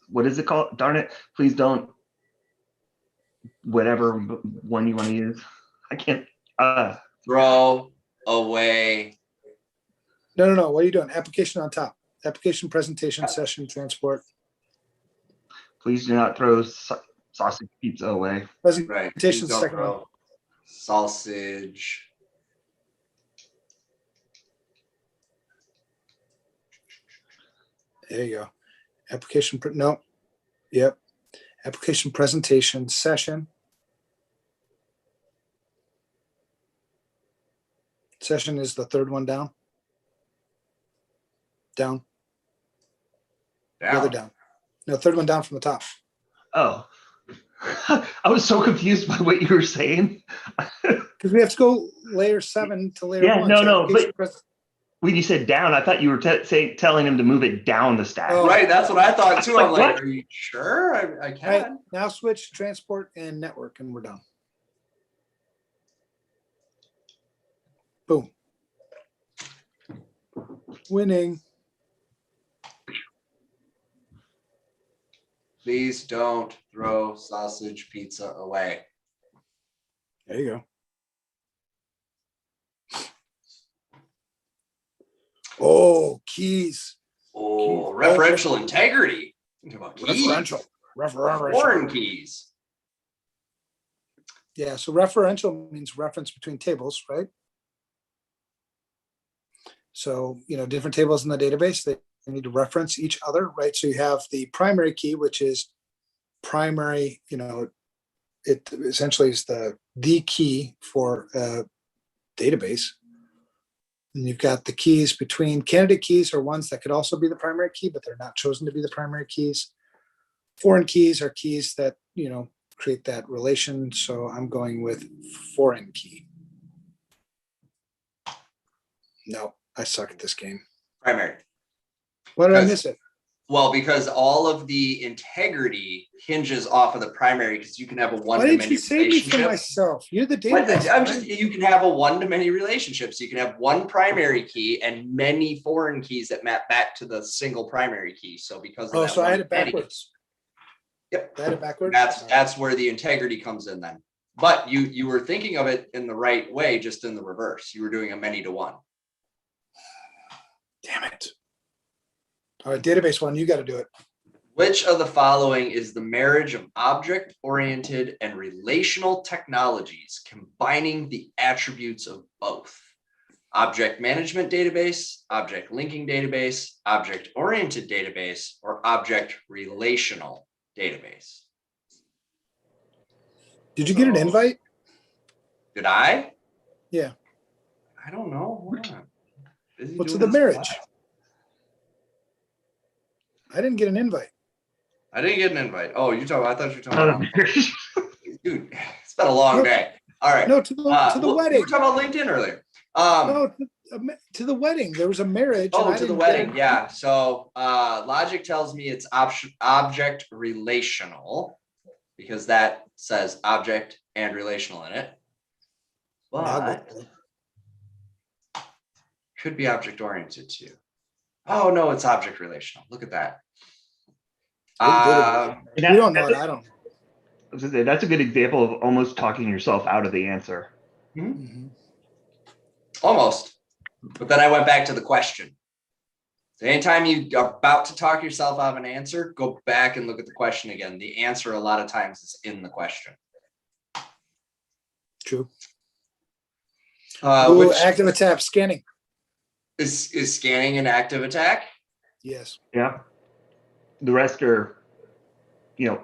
what is it called? Darn it! Please don't. Whatever one you want to use. I can't. throw away. No. What are you doing? Application on top. Application, presentation, session, transport. Please do not throw sausage pizza away. Right. Presentation, Please don't second one. throw sausage. There you go. Application, no. Yep. Application, presentation, session. Session is the third one down. Down. The other down. No, third one down from the top. Oh, I was so confused by what you were saying. Because we have to go layer 7 to layer 1. No. So But when you said down, I thought you were telling him to move it down the stack. Oh. Right, that's what I thought too. I'm like, What? are you sure? I can. Right, now switch transport and network, and we're done. Boom. Winning. Please don't throw sausage pizza away. There you go. Oh, keys. Oh, referential integrity. Think about keys. Referential. Foreign keys. Yeah, so referential means reference between tables, right? So, different tables in the database, they need to reference each other, right? So you have the primary key, which is primary, it essentially is the key for a database. And you've got the keys between candidate keys are ones that could also be the primary key, but they're not chosen to be the primary keys. Foreign keys are keys that, create that relation. So I'm going with foreign key. No, I suck at this game. Primary. Why did I miss it? Well, because all of the integrity hinges off of the primary, because you can have a Why one-to-many did you save me from relationship. myself? You're the But database. you can have a one-to-many relationship. So you can have one primary key and many foreign keys that map back to the single primary key. So because of that So I had it one-to-many, backwards. Yep. I had it backwards. That's where the integrity comes in then. But you were thinking of it in the right way, just in the reverse. You were doing a many to one. Damn it. All right, database one, you got to do it. Which of the following is the marriage of object-oriented and relational technologies combining the attributes of both? Object management database, object linking database, object-oriented database, or object relational database? Did you get an invite? Did I? Yeah. I don't know. Hold on. Busy What's doing the this marriage? class. I didn't get an invite. I didn't get an invite. Oh, I thought you were talking about, Oh, dude, it's been a long No, day. All right. No, to the We wedding. were talking about LinkedIn earlier. No, to the wedding. There was a marriage. and Oh, I to the didn't get wedding. an- Yeah. So logic tells me it's object relational because that says object and relational in it. Yeah, I'll But go. could be object oriented too. Oh no, it's object relational. Look at that. We don't know it. I don't. That's a good example of almost talking yourself out of the answer. Mhm. Almost. But then I went back to the question. So anytime you are about to talk yourself out of an answer, go back and look at the question again. The answer a lot of times is in the question. True. Ooh, Which active attack scanning. is scanning an active attack? Yes. Yeah. The rest are,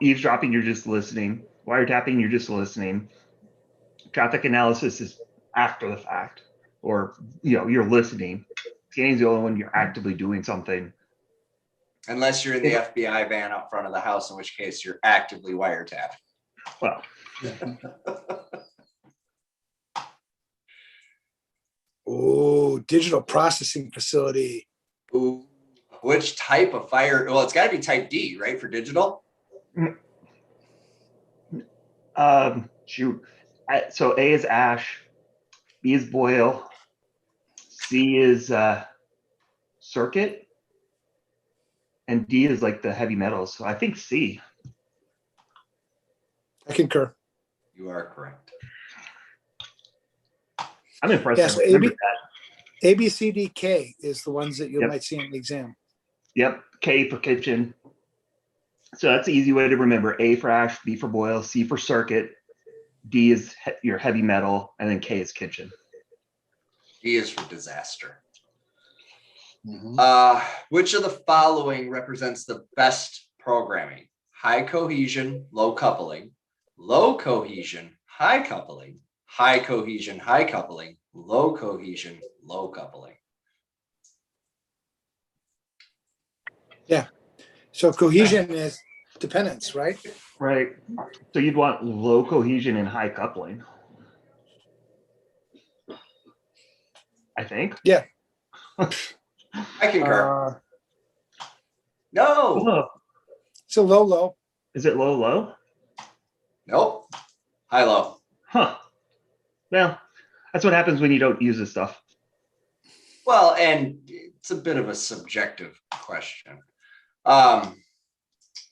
eavesdropping, you're just listening. Wiretapping, you're just listening. Traffic analysis is after the fact, or, you're listening. Scanning is the only one you're actively doing something. Unless you're in the FBI van out front of the house, in which case you're actively wiretapped. Well, Oh, digital processing facility. Ooh, which type of fire? Well, it's got to be type D, right, for digital? shoot. So A is ash, B is boil, C is circuit, and D is like the heavy metals. So I think C. I concur. You are correct. I'm impressed. Yes, I remember that. A, B, C, D, K is the ones that you Yep. might see in the exam. Yep, K for kitchen. So that's the easy way to remember. A for ash, B for boil, C for circuit, D is your heavy metal, and then K is kitchen. D is for disaster. Mhm. Which of the following represents the best programming? High cohesion, low coupling, low cohesion, high coupling, high cohesion, high coupling, low cohesion, low coupling. So cohesion is dependence, right? Right. So you'd want low cohesion and high coupling. I think. Yeah. I concur. No. Oh, So low. is it low? Nope. High low. Huh. Well, that's what happens when you don't use this stuff. Well, and it's a bit of a subjective question.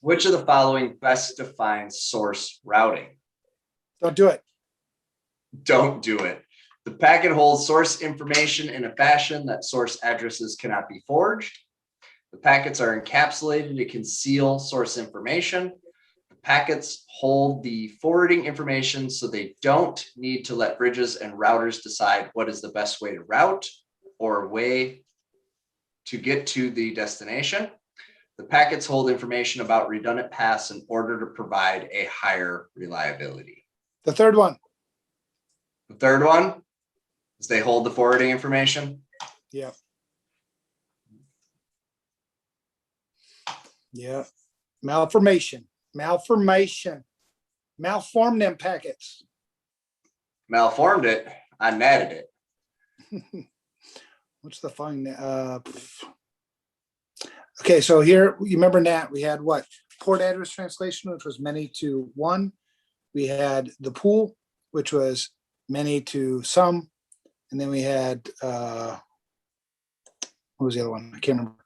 Which of the following best defines source routing? Don't do it. Don't do it. The packet holds source information in a fashion that source addresses cannot be forged. The packets are encapsulated to conceal source information. The packets hold the forwarding information so they don't need to let bridges and routers decide what is the best way to route or way to get to the destination. The packets hold information about redundant paths in order to provide a higher reliability. The third one. The third one is they hold the forwarding information. Yeah. Yeah. Malformation. Malform them packets. Malformed it, I natted it. What's the fine? Okay, so here you remember NAT. We had what? Port address translation, which was many to one. We had the pool, which was many to some, and then we had what was the other one? I can't remember.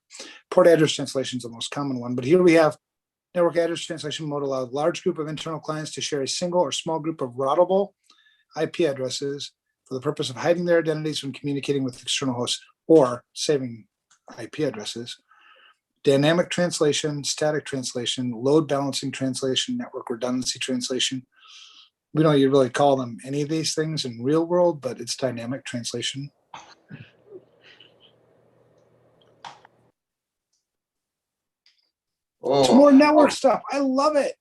Port address translation is the most common one, but here we have Network address translation mode allowed large group of internal clients to share a single or small group of routable IP addresses for the purpose of hiding their identities when communicating with external hosts or saving IP addresses. Dynamic translation, static translation, load balancing translation, network redundancy translation. We don't really call them any of these things in real world, but it's dynamic translation. It's more network stuff. I love it.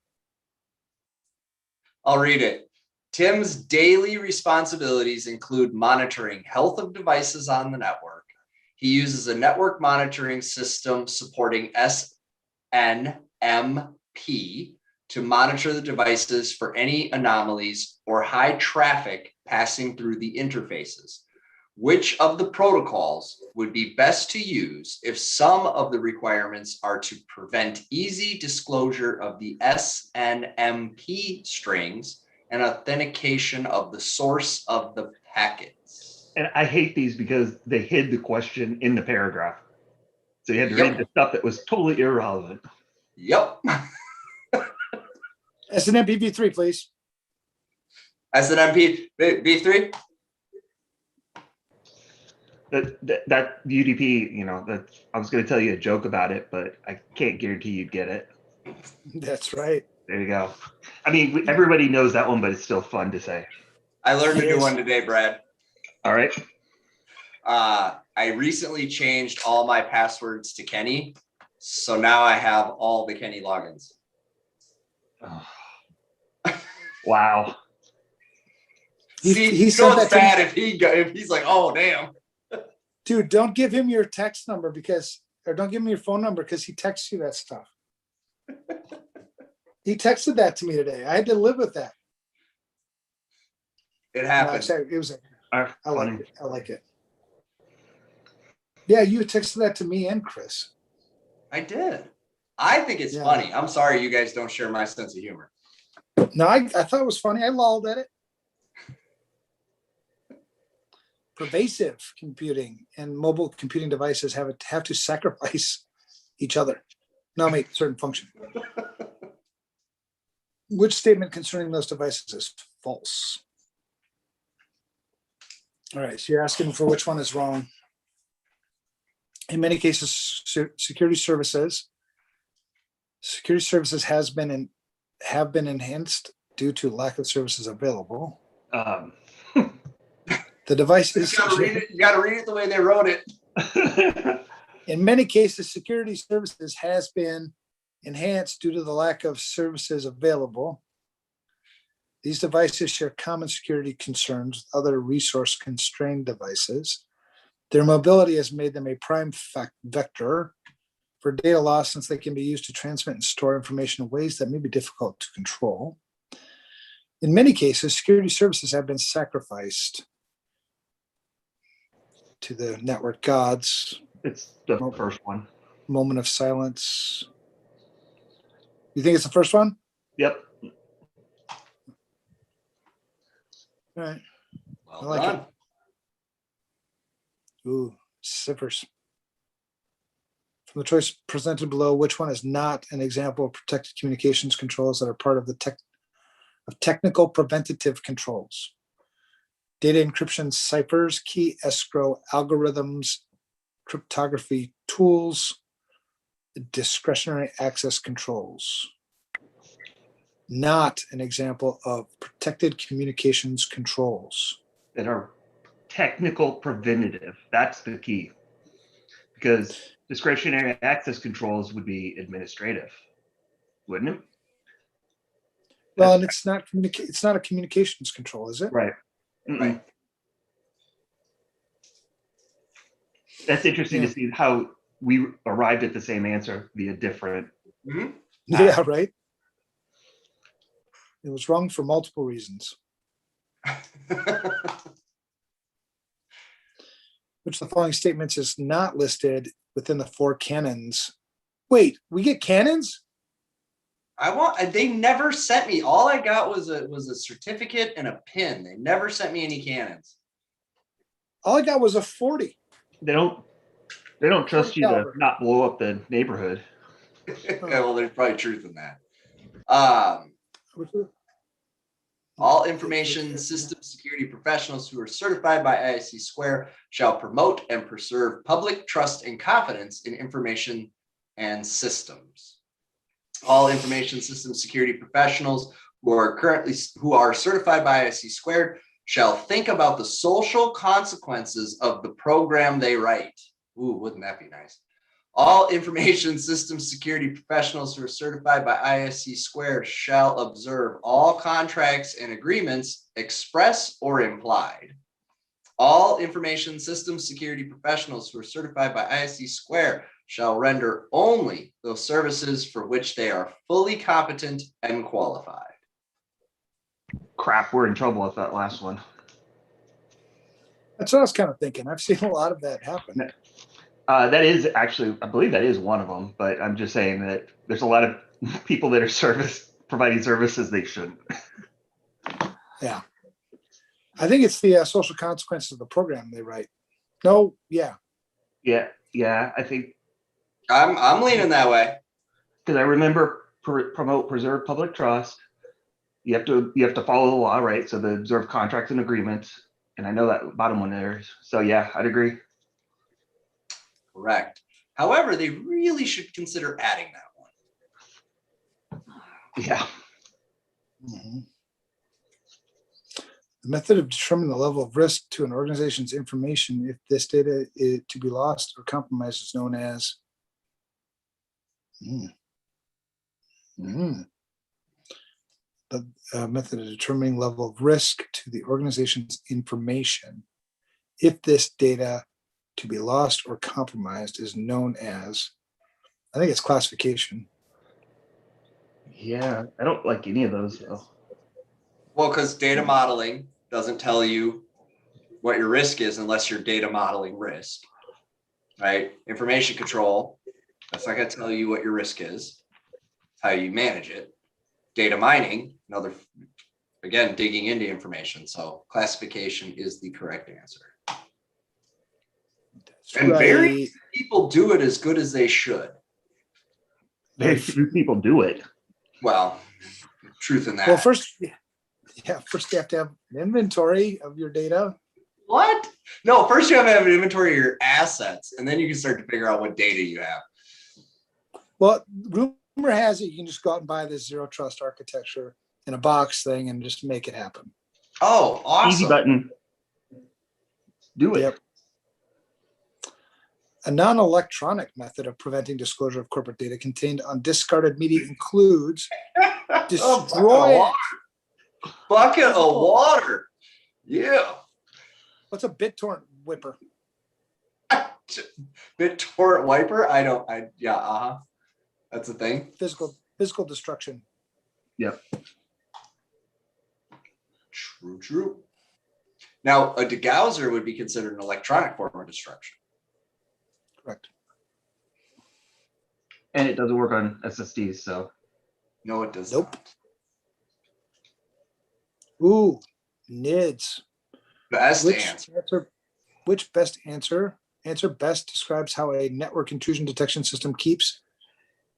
I'll read it. Tim's daily responsibilities include monitoring health of devices on the network. He uses a network monitoring system supporting SNMP to monitor the devices for any anomalies or high traffic passing through the interfaces. Which of the protocols would be best to use if some of the requirements are to prevent easy disclosure of the SNMP strings and authentication of the source of the packets? And I hate these because they hid the question in the paragraph. So you had to read the stuff that was totally irrelevant. Yep. SNMP v3, please. SNMP v3? That UDP, you know, that I was going to tell you a joke about it, but I can't guarantee you'd get it. That's right. There you go. I mean, everybody knows that one, but it's still fun to say. I learned a new one today, Brad. All right. I recently changed all my passwords to Kenny, so now I have all the Kenny logins. Oh. Wow. He so it's bad if he's like, oh damn. Dude, don't give him your text number or don't give him your phone number because he texts you that stuff. He texted that to me today. I had to live with that. It happened. It was. I like it. Yeah, you texted that to me and Chris. I did. I think it's funny. I'm sorry you guys don't share my sense of humor. No, I thought it was funny. I lolled at it. Pervasive computing and mobile computing devices have to sacrifice each other. Now make certain function. Which statement concerning those devices is false? All right, so you're asking for which one is wrong. In many cases, security services have been enhanced due to lack of services available. The devices. You gotta read it the way they wrote it. In many cases, security services has been enhanced due to the lack of services available. These devices share common security concerns with other resource-constrained devices. Their mobility has made them a prime vector for data loss since they can be used to transmit and store information in ways that may be difficult to control. In many cases, security services have been sacrificed to the network gods. It's the first one. Moment of silence. You think it's the first one? Yep. All right. Well I like done. it. Ooh, ciphers. From the choice presented below, which one is not an example of protected communications controls that are part of the technical preventative controls? Data encryption ciphers, key escrow algorithms, cryptography tools, discretionary access controls. Not an example of protected communications controls. That are technical preventative. That's the key. Because discretionary access controls would be administrative, wouldn't it? Well, and it's not a communications control, is it? Right. Right. That's interesting to see how we arrived at the same answer via different. Mm-hmm. Yeah, right. It was wrong for multiple reasons. Which of the following statements is not listed within the 4 canons? Wait, we get canons? They never sent me. All I got was a certificate and a pin. They never sent me any cannons. All I got was a 40. They don't trust you to not blow up the neighborhood. Well, there's probably truth in that. All information system security professionals who are certified by ISC Square shall promote and preserve public trust and confidence in information and systems. All information system security professionals who are certified by ISC Squared shall think about the social consequences of the program they write. Ooh, wouldn't that be nice? All information system security professionals who are certified by ISC Squared shall observe all contracts and agreements, express or implied. All information system security professionals who are certified by ISC Squared shall render only those services for which they are fully competent and qualified. Crap, we're in trouble with that last one. That's what I was kind of thinking. I've seen a lot of that happen. That is actually, I believe that is one of them, but I'm just saying that there's a lot of people that are providing services they shouldn't. Yeah. I think it's the social consequences of the program they write. No, yeah. Yeah, I think. I'm leaning that way. Because I remember promote, preserve public trust. You have to follow the law, right? So the observe contracts and agreements. And I know that bottom one there. So yeah, I'd agree. Correct. However, they really should consider adding that one. Yeah. Mm-hmm. The method of determining the level of risk to an organization's information if this data is to be lost or compromised is known as the method of determining level of risk to the organization's information if this data to be lost or compromised is known as, I think it's classification. Yeah, I don't like any of those though. Well, because data modeling doesn't tell you what your risk is unless you're data modeling risk, right? Information control, that's not going to tell you what your risk is, how you manage it. Data mining, another, again, digging into information. So classification is the correct answer. That's And right. very few people do it as good as they should. Very few people do it. Well, truth in that. Well, first you have to have an inventory of your data. What? No, first you have to have an inventory of your assets, and then you can start to figure out what data you have. Well, rumor has it you can just go out and buy this zero trust architecture in a box thing and just make it happen. Oh, awesome. Easy button. Do it. Yep. A non-electronic method of preventing disclosure of corporate data contained on discarded media includes destroy it. Bucket of water. Yeah. What's a BitTorrent whipper? BitTorrent wiper? That's a thing. Physical destruction. Yep. True. Now, a degauser would be considered an electronic form of destruction. Correct. And it doesn't work on SSDs, so. No, it does Nope. not. Ooh, NIDS. Best answer. Which best answer best describes how a network intrusion detection system keeps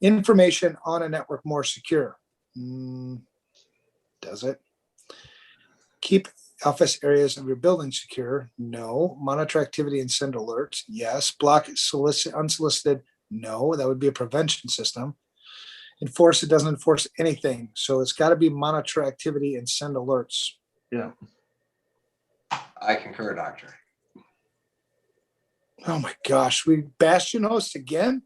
information on a network more secure? Does it? Keep office areas of your building secure? No. Monitor activity and send alerts? Yes. Block unsolicited? No. That would be a prevention system. Enforce? It doesn't enforce anything. So it's got to be monitor activity and send alerts. Yeah. I concur, Doctor. Oh my gosh, we Bastion hosts again?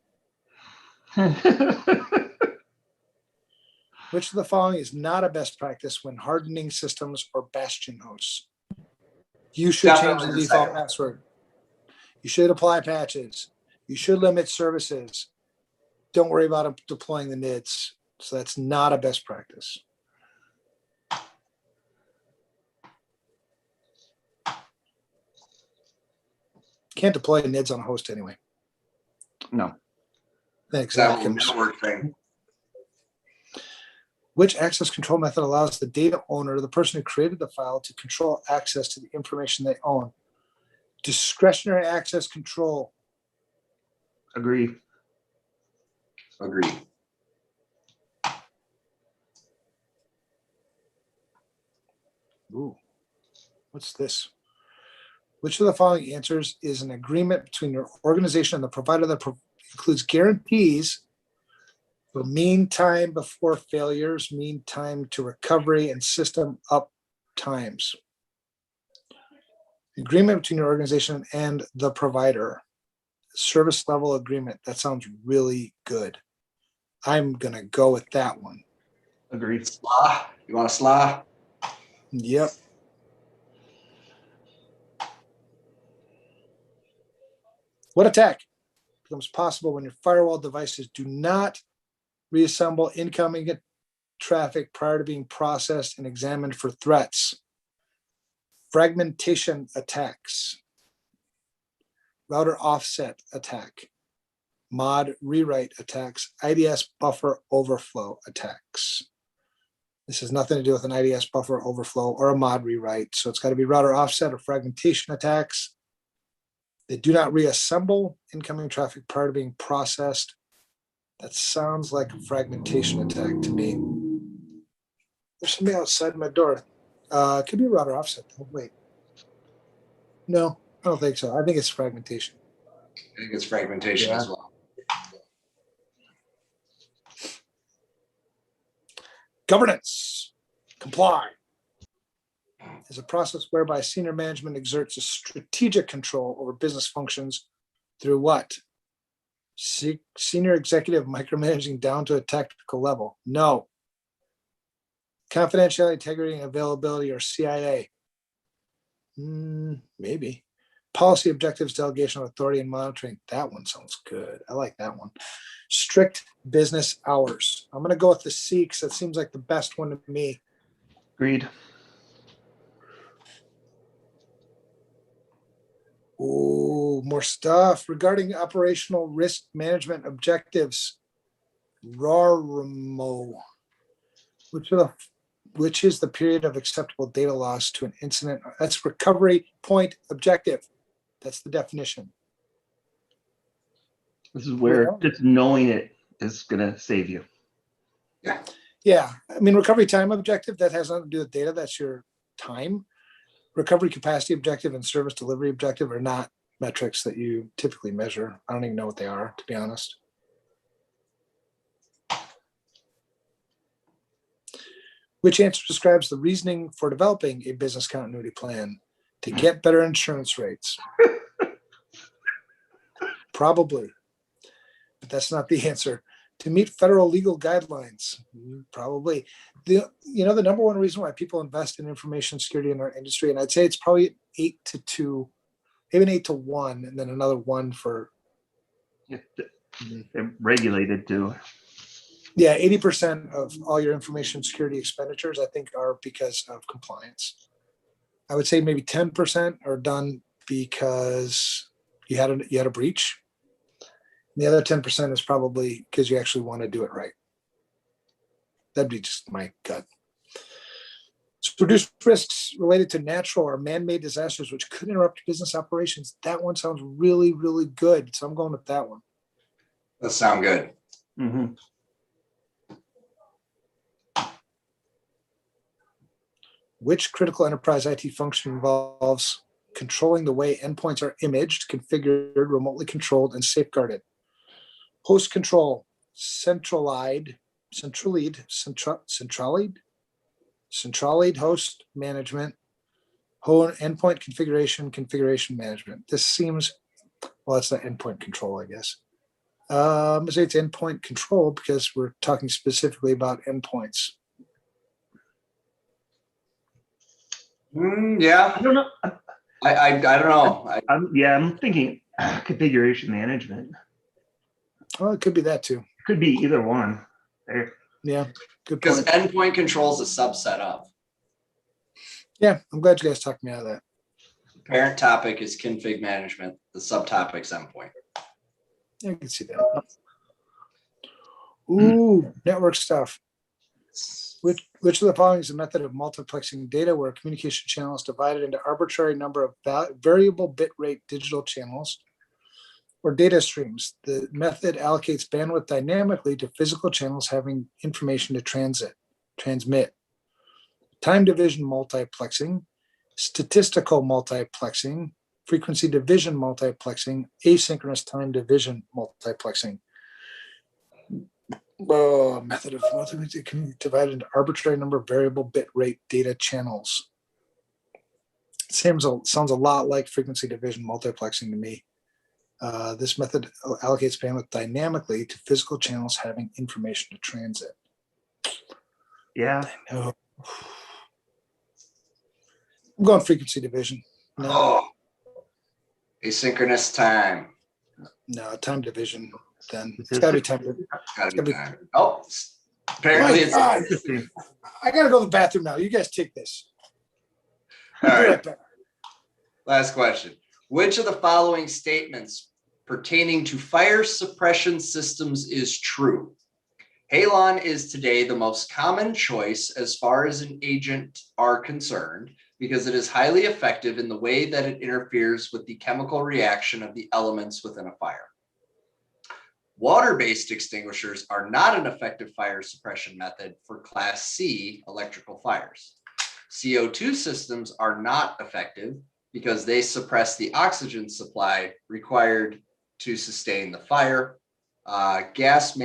Which of the following is not a best practice when hardening systems or Bastion hosts? You should change the default password. You should apply patches. You should limit services. Don't worry about deploying the NIDS. So that's not a best practice. Can't deploy NIDS on a host anyway. No. Exactly. Network thing. Which access control method allows the data owner, the person who created the file, to control access to the information they own? Discretionary access control. Agree. Ooh, what's this? Which of the following answers is an agreement between your organization and the provider that includes guarantees for mean time before failures, mean time to recovery, and system up times? Agreement between your organization and the provider. Service level agreement. That sounds really good. I'm going to go with that one. Agreed. SLA. You want a SLA? Yep. What attack becomes possible when your firewall devices do not reassemble incoming traffic prior to being processed and examined for threats? Fragmentation attacks, router offset attack, mod rewrite attacks, IDS buffer overflow attacks. This has nothing to do with an IDS buffer overflow or a mod rewrite. So it's got to be router offset or fragmentation attacks. They do not reassemble incoming traffic prior to being processed. That sounds like a fragmentation attack to me. There's somebody outside my door. It could be a router offset. Oh, wait. No, I don't think so. I think it's fragmentation. I think it's fragmentation as well. Governance, comply, is a process whereby senior management exerts a strategic control over business functions through what? Senior executive micromanaging down to a technical level? No. Confidentiality, integrity, and availability, or CIA? Maybe. Policy objectives, delegation of authority, and monitoring. That one sounds good. I like that one. Strict business hours. I'm going to go with the C because that seems like the best one to me. Agreed. Oh, more stuff regarding operational risk management objectives. RORMO, which is the period of acceptable data loss to an incident. That's recovery point objective. That's the definition. This is where just knowing it is going to save you. Yeah. I mean, recovery time objective, that has nothing to do with data. That's your time. Recovery capacity objective and service delivery objective are not metrics that you typically measure. I don't even know what they are, to be honest. Which answer describes the reasoning for developing a business continuity plan? To get better insurance rates. Probably, but that's not the answer. To meet federal legal guidelines, probably. The number one reason why people invest in information security in our industry, and I'd say it's probably 8-2, maybe an 8-1, and then another 1 for. They're regulated too. Yeah, 80% of all your information security expenditures, I think, are because of compliance. I would say maybe 10% are done because you had a breach. And the other 10% is probably because you actually want to do it right. That'd be just my gut. So reduce risks related to natural or man-made disasters which could interrupt business operations. That one sounds really, really good. So I'm going with that one. That sounds good. Mm-hmm. Which critical enterprise IT function involves controlling the way endpoints are imaged, configured, remotely controlled, and safeguarded? Host control, centralide host management, endpoint configuration management. This seems, well, it's not endpoint control, I guess. I'm going to say it's endpoint control because we're talking specifically about endpoints. Yeah. I don't know. I don't know. I'm thinking configuration management. Well, it could be that too. Could be either one. There. Yeah, good Because point. endpoint control is a subset of. Yeah, I'm glad you guys talked me out of that. Parent topic is config management. The subtopic's endpoint. Yeah, I can see that. Ooh, network stuff. Which of the following is a method of multiplexing data where a communication channel is divided into arbitrary number of variable bit rate digital channels or data streams? The method allocates bandwidth dynamically to physical channels having information to transmit. time division multiplexing, statistical multiplexing, frequency division multiplexing, asynchronous time division multiplexing. Method of multiplexing can be divided into arbitrary number of variable bit rate data channels. Sounds a lot like frequency division multiplexing to me. This method allocates bandwidth dynamically to physical channels having information to transit. Yeah. I know. I'm going frequency division. No, Oh, asynchronous time. no, time division. Then it's got to be time division. Gotta be time. Oh, apparently it's Interesting. I gotta go to the bathroom now. You guys take this. all I'll be right. right back. Last question. Which of the following statements pertaining to fire suppression systems is true? Halon is today the most common choice as far as an agent are concerned because it is highly effective in the way that it interferes with the chemical reaction of the elements within a fire. Water-based extinguishers are not an effective fire suppression method for Class C electrical fires. CO2 systems are not effective because they suppress the oxygen supply required to sustain the fire. Gas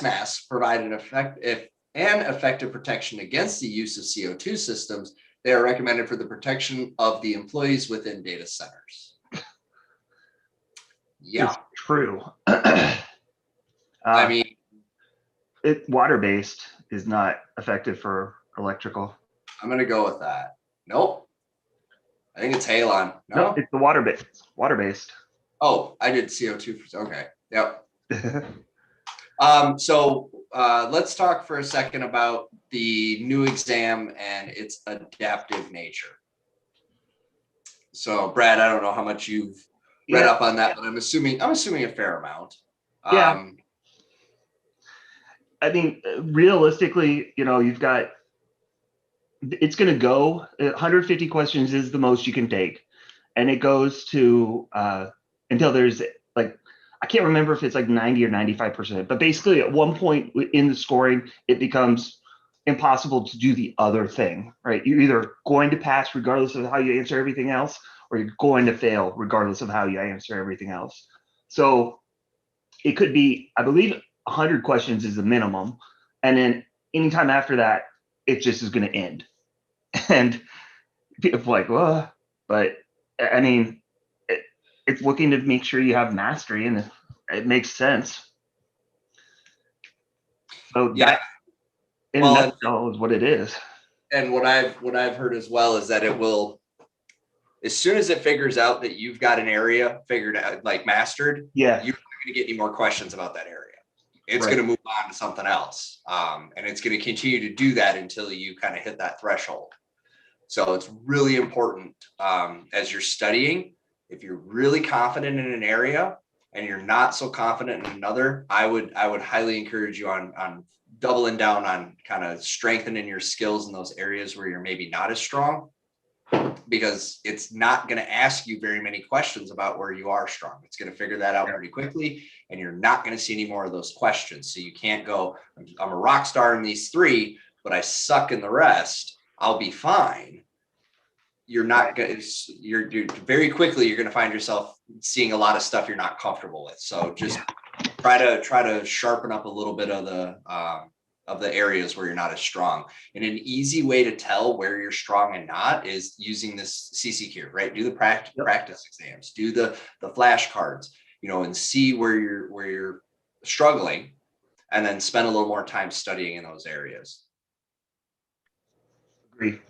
masks provide an effective protection against the use of CO2 systems. They are recommended for the protection of the employees within data centers. Yeah, It's true. I mean, Water-based is not effective for electrical. I'm going to go with that. Nope. I think it's halon. No, It's the water-based. Water-based. Oh, I did CO2. Okay. Yep. So let's talk for a second about the new exam and its adaptive nature. So Brad, I don't know how much you've read up on that, but I'm assuming a fair amount. Yeah. I mean, realistically, you've got, it's going to go 150 questions is the most you can take. And it goes to until there's like, I can't remember if it's like 90 or 95%, but basically at one point in the scoring, it becomes impossible to do the other thing, right? You're either going to pass regardless of how you answer everything else, or you're going to fail regardless of how you answer everything else. So it could be, I believe 100 questions is the minimum. And then anytime after that, it just is going to end. And people are like, well, but I mean, it's looking to make sure you have mastery, and it makes sense. So Yeah. That, in a nutshell, is what it is. And what I've heard as well is that it will, as soon as it figures out that you've got an area figured out, like mastered, Yeah, you're not going to get any more questions about that area. It's Right. going to move on to something else. And it's going to continue to do that until you kind of hit that threshold. So it's really important as you're studying, if you're really confident in an area and you're not so confident in another, I would highly encourage you on doubling down on kind of strengthening your skills in those areas where you're maybe not as strong, because it's not going to ask you very many questions about where you are strong. It's going to figure that out pretty quickly, and you're not going to see any more of those questions. So you can't go, I'm a rock star in these three, but I suck in the rest. I'll be fine. You're not going to, you're very quickly, you're going to find yourself seeing a lot of stuff you're not comfortable with. So just try to sharpen up a little bit of the areas where you're not as strong. And an easy way to tell where you're strong and not is using this CISSP, right? Do the practice exams, do the flashcards, and see where you're struggling, and then spend a little more time studying in those areas. agree.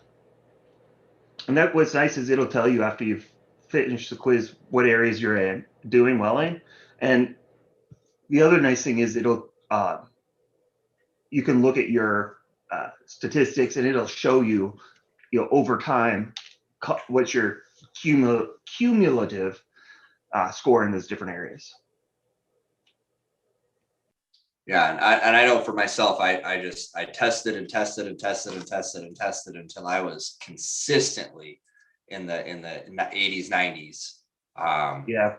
And that what's nice is it'll tell you after you've finished the quiz what areas you're doing well in. And the other nice thing is it'll you can look at your statistics, and it'll show you, over time what's your cumulative score in those different areas. Yeah, and I know for myself, I tested and tested and tested and tested and tested until I was consistently in the 80s, 90s. Yeah,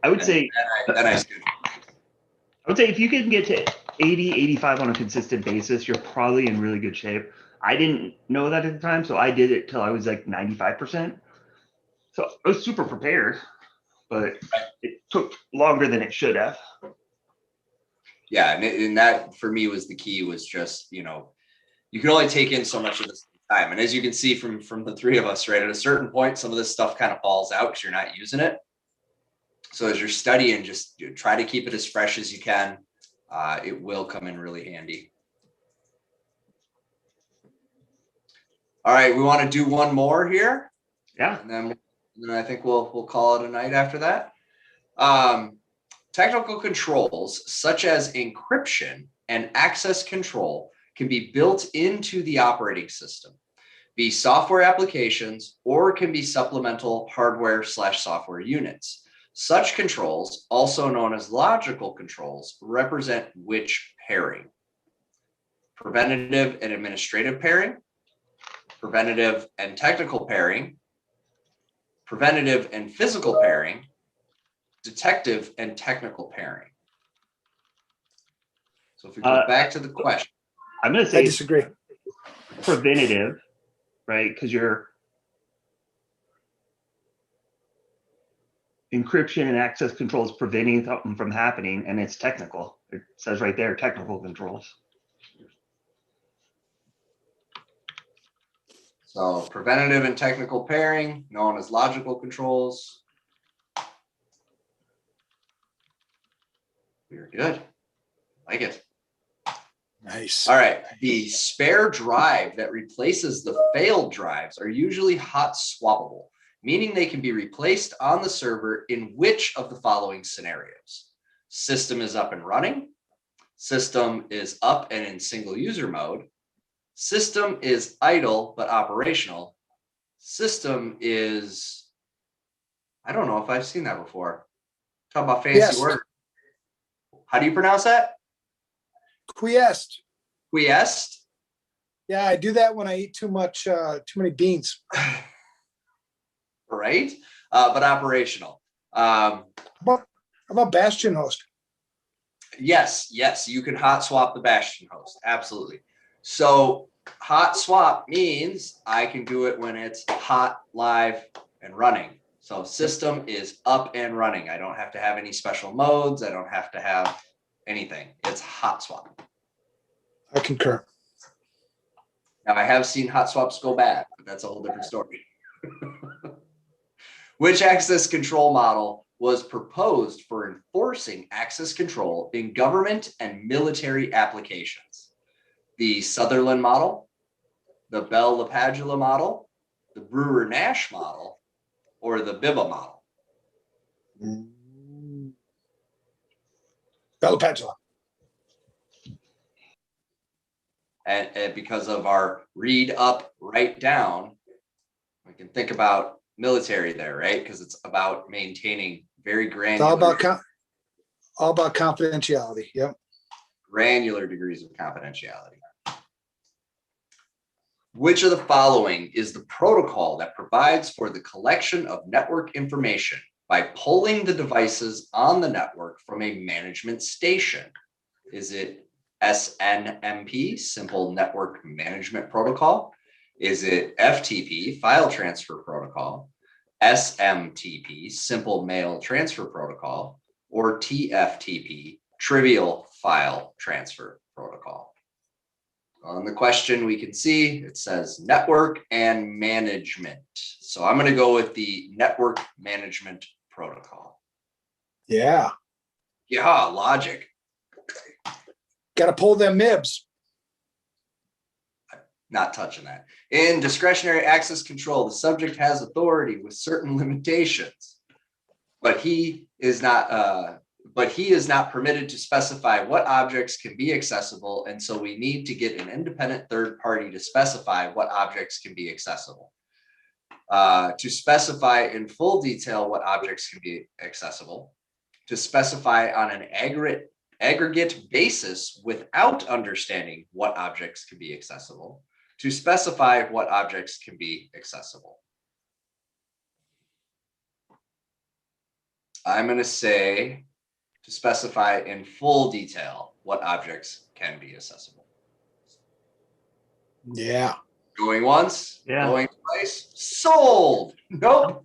I would say. I would say if you can get to 80, 85 on a consistent basis, you're probably in really good shape. I didn't know that at the time, so I did it till I was like 95%. So I was super prepared, but it took longer than it should have. Yeah, and that for me was the key, was just, you know, you can only take in so much of this time. And as you can see from the three of us, right, at a certain point, some of this stuff kind of falls out because you're not using it. So as you're studying, just try to keep it as fresh as you can. It will come in really handy. All right, we want to do one more here. Yeah. And then I think we'll call it a night after that. Technical controls such as encryption and access control can be built into the operating system, be software applications, or can be supplemental hardware/software units. Such controls, also known as logical controls, represent which pairing? Preventative and administrative pairing, preventative and technical pairing, preventative and physical pairing, detective and technical pairing. So if we go back to the question. I'm going to I say disagree. preventative, right? Because you're encryption and access controls preventing something from happening, and it's technical. It says right there, technical controls. So preventative and technical pairing, known as logical controls. Very good. Like it. Nice. All right. The spare drive that replaces the failed drives are usually hot swappable, meaning they can be replaced on the server in which of the following scenarios? System is up and running. System is up and in single user mode. System is idle but operational. System is, I don't know if I've seen that before. Talk about fancy Yes. words. How do you pronounce that? Quiesced. Quiesced? Yeah, I do that when I eat too many beans. Right? But operational. How about Bastion host? Yes, you can hot swap the Bastion host. Absolutely. So hot swap means I can do it when it's hot, live, and running. So system is up and running. I don't have to have any special modes. I don't have to have anything. It's hot swap. I concur. Now I have seen hot swaps go bad, but that's a whole different story. Which access control model was proposed for enforcing access control in government and military applications? The Sutherland model, the Bell-LaPadula model, the Brewer-Nash model, or the Bibba model? Bell-LaPadula. And because of our read up, write down, we can think about military there, right? Because it's about maintaining very It's granular, all about confidentiality. Yep. granular degrees of confidentiality. Which of the following is the protocol that provides for the collection of network information by pulling the devices on the network from a management station? Is it SNMP, Simple Network Management Protocol? Is it FTP, File Transfer Protocol? SMTP, Simple Mail Transfer Protocol? Or TFTP, Trivial File Transfer Protocol? On the question, we can see it says network and management. So I'm going to go with the network management protocol. Yeah. Yeah, logic. Got to pull them nibs. Not touching that. In discretionary access control, the subject has authority with certain limitations, but he is not permitted to specify what objects can be accessible, and so we need to get an independent third party to specify what objects can be accessible. To specify in full detail what objects can be accessible, to specify on an aggregate basis without understanding what objects can be accessible, to specify what objects can be accessible. I'm going to say to specify in full detail what objects can be accessible. Yeah. Going once, Yeah. going twice, sold. Nope.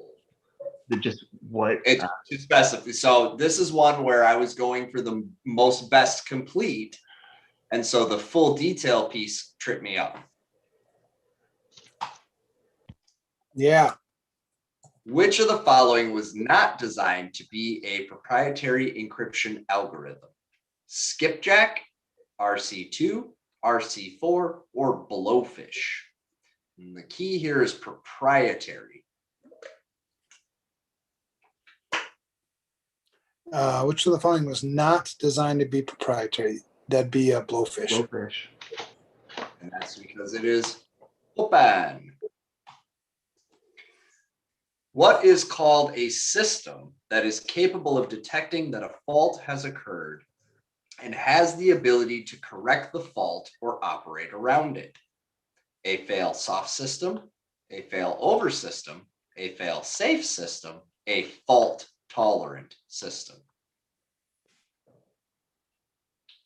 Just what? It's to specify. So this is one where I was going for the most best complete. And so the full detail piece tripped me up. Yeah. Which of the following was not designed to be a proprietary encryption algorithm? Skipjack, RC2, RC4, or Blowfish? And the key here is proprietary. Which of the following was not designed to be proprietary? That'd be a Blowfish. Blowfish. And that's because it is open. What is called a system that is capable of detecting that a fault has occurred and has the ability to correct the fault or operate around it? A fail-soft system, a fail-over system, a fail-safe system, a fault-tolerant system.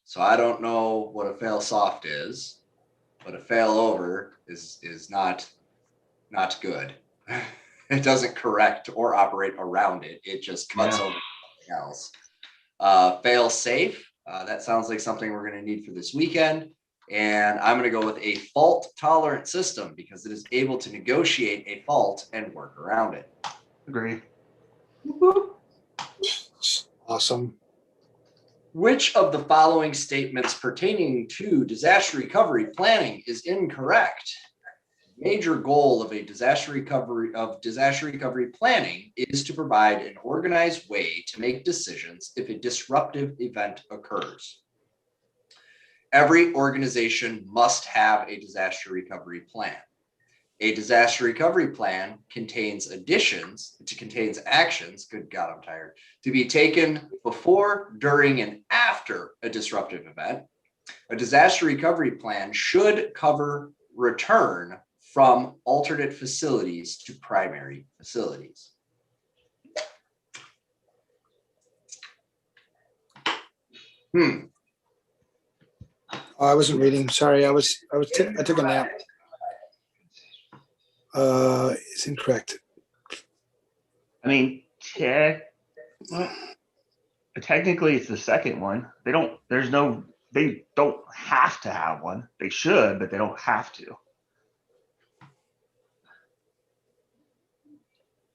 So I don't know what a fail-soft is, but a fail-over is not good. It doesn't correct or operate around it. It just cuts over something else. Fail safe. That sounds like something we're going to need for this weekend. And I'm going to go with a fault tolerant system because it is able to negotiate a fault and work around it. Agree. Awesome. Which of the following statements pertaining to disaster recovery planning is incorrect? Major goal of a disaster recovery planning is to provide an organized way to make decisions if a disruptive event occurs. Every organization must have a disaster recovery plan. A disaster recovery plan contains actions, good God, I'm tired, to be taken before, during, and after a disruptive event. A disaster recovery plan should cover return from alternate facilities to primary facilities. I wasn't reading. Sorry, I took a nap. It's incorrect. I mean, technically it's the second one. They don't have to have one. They should, but they don't have to.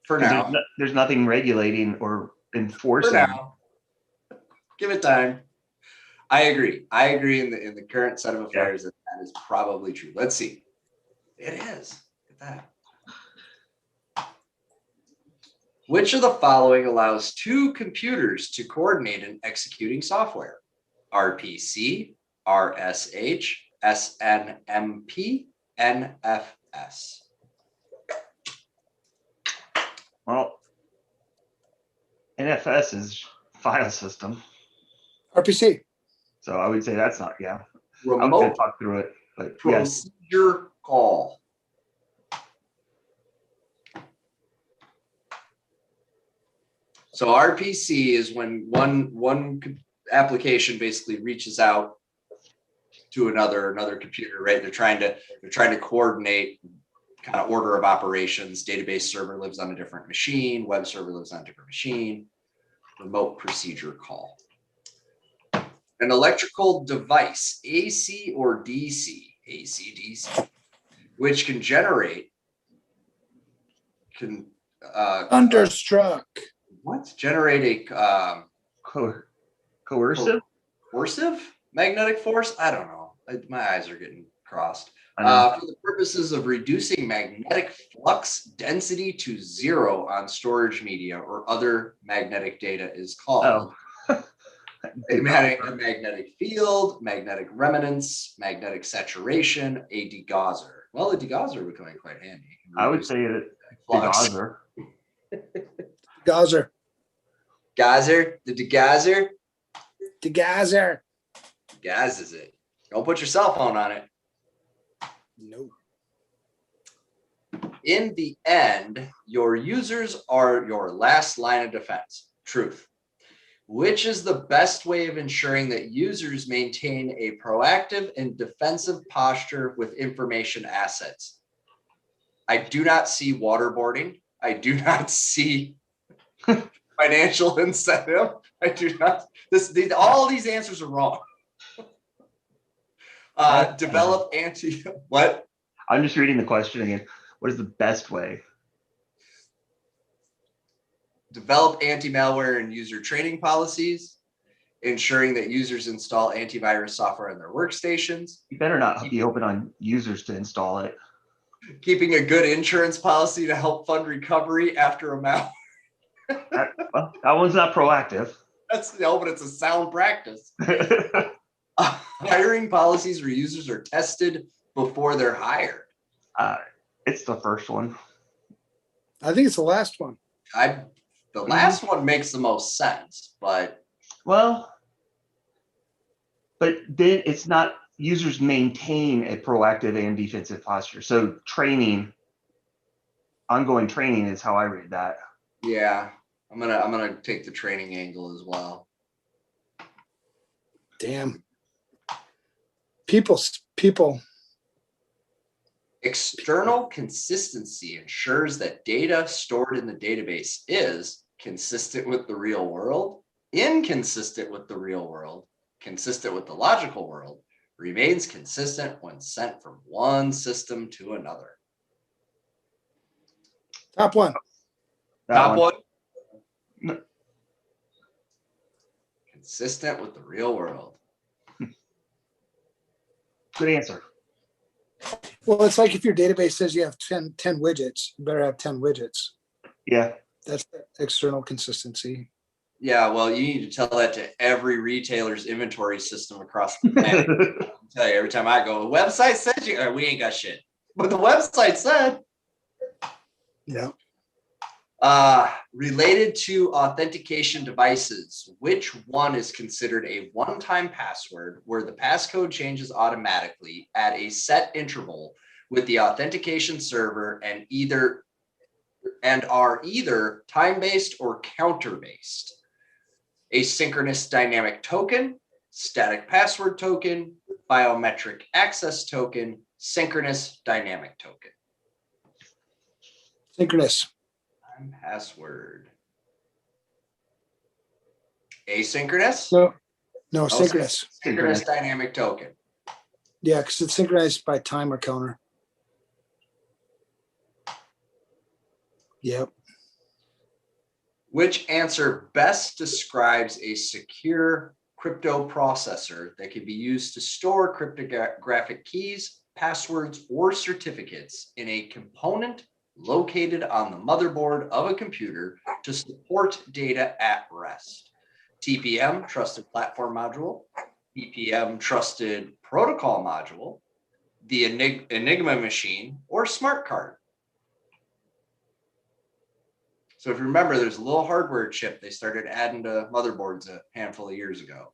For now. There's nothing regulating or enforcing. For now. Give it time. I agree in the current set of affairs that is probably true. Let's see. It is. Look at that. Which of the following allows two computers to coordinate in executing software? RPC, RSH, SNMP, NFS. Well, NFS is file system. RPC. So I would say that's not, I Remote would say talk through it, but yes. procedure call. So RPC is when one application basically reaches out to another computer, right? They're trying to coordinate kind of order of operations. Database server lives on a different machine, web server lives on a different machine. Remote procedure call. An electrical device, AC or DC, AC/DC, which can generate, Thunderstruck. generate a Coercive? coercive magnetic force? I don't know. My eyes are getting crossed. For the purposes of reducing magnetic flux density to 0 on storage media or other magnetic data is called a magnetic field, magnetic remnants, magnetic saturation, a degausser. Well, a degausser would come in quite handy. I would say that degauser. Gauzer. Geyser, the degausser. Degauser. Gases it. Don't put your cell phone on it. No. In the end, your users are your last line of defense. Truth. Which is the best way of ensuring that users maintain a proactive and defensive posture with information assets? I do not see waterboarding. I do not see financial incentive. I do not. All these answers are wrong. Develop what? I'm just reading the question again. What is the best way? Develop anti-malware and user training policies, ensuring that users install antivirus software on their workstations. You better not be open on users to install it. Keeping a good insurance policy to help fund recovery after a malware. That one's not proactive. But it's a sound practice. Hiring policies where users are tested before they're hired. It's the first one. I think it's the last one. The last one makes the most sense, but then it's not. Users maintain a proactive and defensive posture. So ongoing training is how I read that. yeah, I'm gonna take the training angle as well. Damn. People. External consistency ensures that data stored in the database is consistent with the real world, inconsistent with the real world, consistent with the logical world, remains consistent when sent from one system to another. Top one. Top one. Consistent with the real world. Good answer. Well, it's like if your database says you have 10 widgets, you better have 10 widgets. Yeah. That's external consistency. Yeah, well, you need to tell that to every retailer's inventory system across the planet. I'll tell you, every time I go, the website says we ain't got shit. But the website said. Yeah. Related to authentication devices, which one is considered a one-time password where the passcode changes automatically at a set interval with the authentication server and are either time-based or counter-based? Asynchronous dynamic token, static password token, biometric access token, synchronous dynamic token. Synchronous. Time password. Asynchronous? No, synchronous. Synchronous dynamic token. Yeah, because it's synchronized by timer counter. Yep. Which answer best describes a secure crypto processor that can be used to store cryptographic keys, passwords, or certificates in a component located on the motherboard of a computer to support data at rest? TPM, Trusted Platform Module, EPM, Trusted Protocol Module, the Enigma machine, or smart card. So if you remember, there's a little hardware chip they started adding to motherboards a handful of years ago.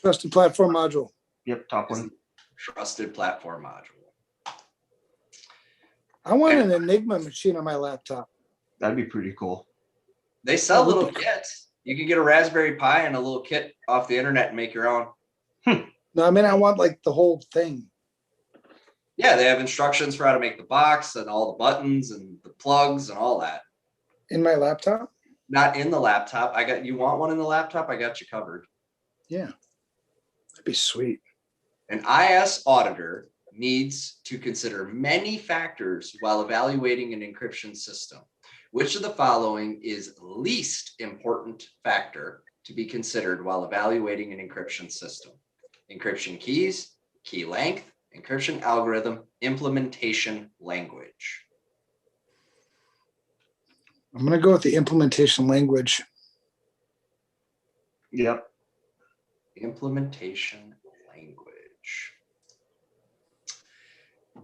Trusted platform module. Yep, top one. Trusted Platform Module. I want an Enigma machine on my laptop. That'd be pretty cool. They sell little kits. You can get a Raspberry Pi and a little kit off the internet and make your own. No, I mean, I want like the whole thing. Yeah, they have instructions for how to make the box and all the buttons and the plugs and all that. In my laptop? Not in the laptop. You want one in the laptop? I got you covered. Yeah. That'd be sweet. An IS auditor needs to consider many factors while evaluating an encryption system. Which of the following is least important factor to be considered while evaluating an encryption system? Encryption keys, key length, encryption algorithm, implementation language. I'm going to go with the implementation language. Yep. Implementation language.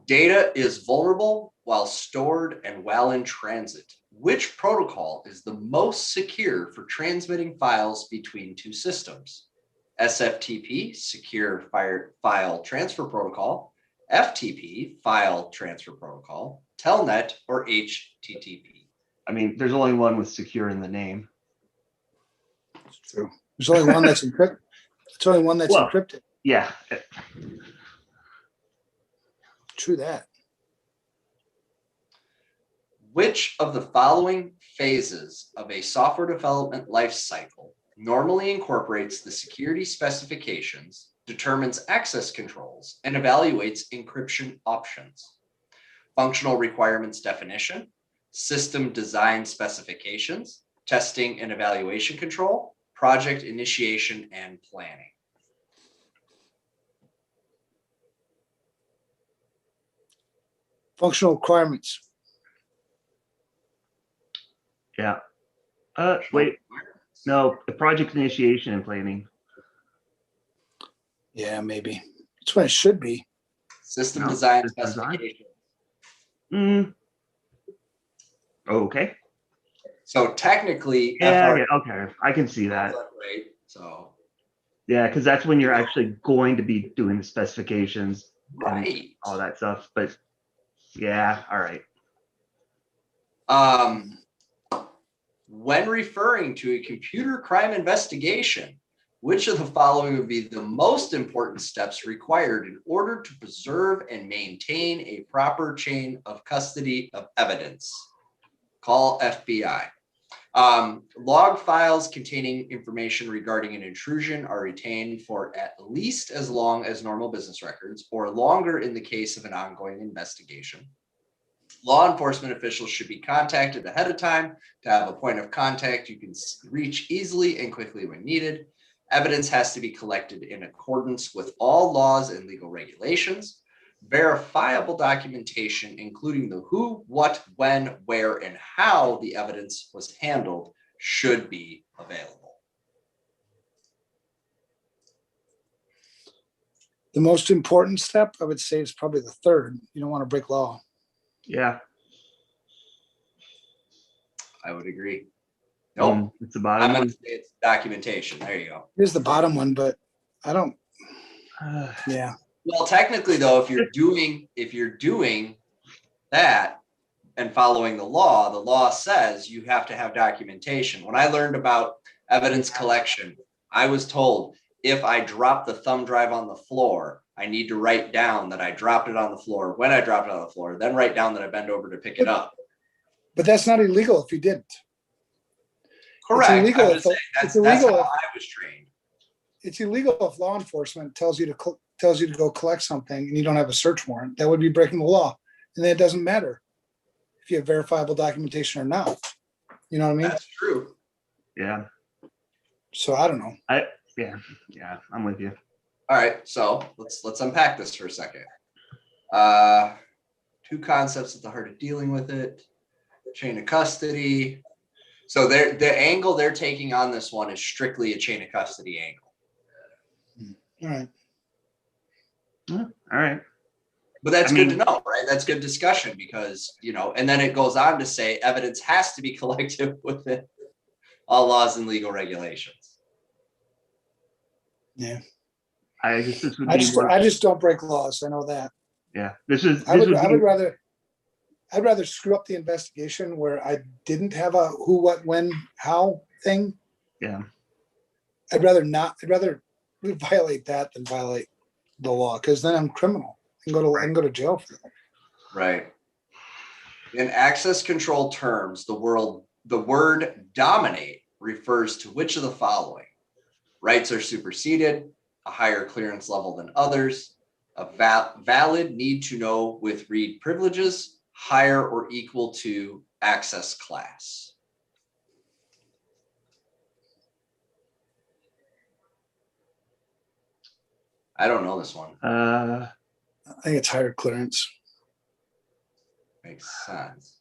Data is vulnerable while stored and while in transit. Which protocol is the most secure for transmitting files between two systems? SFTP, Secure File Transfer Protocol, FTP, File Transfer Protocol, Telnet, or HTTP? I mean, there's only one with secure in the name. It's true. There's only one that's encrypted. It's only one that's Well- encrypted. Yeah. True that. Which of the following phases of a software development lifecycle normally incorporates the security specifications, determines access controls, and evaluates encryption options? Functional requirements definition, system design specifications, testing and evaluation control, project initiation and planning. Functional requirements. Yeah. Wait. No, the project initiation and planning. Yeah, maybe. That's what it should be. System No, design system design. specification. Okay. So technically, Yeah, FR okay. I can see that. right? So Yeah, because that's when you're actually going to be doing the specifications and right. all that stuff. But yeah, all right. When referring to a computer crime investigation, which of the following would be the most important steps required in order to preserve and maintain a proper chain of custody of evidence? Call FBI. Log files containing information regarding an intrusion are retained for at least as long as normal business records, or longer in the case of an ongoing investigation. Law enforcement officials should be contacted ahead of time to have a point of contact you can reach easily and quickly when needed. Evidence has to be collected in accordance with all laws and legal regulations. Verifiable documentation, including the who, what, when, where, and how the evidence was handled, should be available. The most important step, I would say, is probably the third. You don't want to break law. Yeah. I would agree. Nope. It's the I'm bottom going one. to say it's documentation. There you go. Here's the bottom one, but I don't. Yeah. Well, technically, though, if you're doing that and following the law says you have to have documentation. When I learned about evidence collection, I was told if I drop the thumb drive on the floor, I need to write down that I dropped it on the floor, when I dropped it on the floor, then write down that I bent over to pick it up. But that's not illegal if you didn't. Correct. illegal I'm if just saying, it's that's illegal how if- I was trained. It's illegal if law enforcement tells you to go collect something and you don't have a search warrant. That would be breaking the law. And then it doesn't matter if you have verifiable documentation or not. You know what I mean? That's true. Yeah. So I don't know. Yeah, I'm with you. All right, so let's unpack this for a second. Two concepts at the heart of dealing with it: chain of custody. So the angle they're taking on this one is strictly a chain of custody angle. All right. All right. But that's I good mean- to know, right? That's good discussion because, and then it goes on to say evidence has to be collected within all laws and legal regulations. Yeah. I guess this would I be just don't break laws. I know that. yeah. This would I'd rather screw up the investigation where I didn't have a who, what, when, how thing. Yeah. I'd rather violate that than violate the law, because then I'm criminal. I can go to jail for that. Right. In access control terms, the word dominate refers to which of the following? Rights are superseded, a higher clearance level than others, a valid need to know with read privileges, higher or equal to access class. I don't know this one. I think it's higher clearance. Makes sense.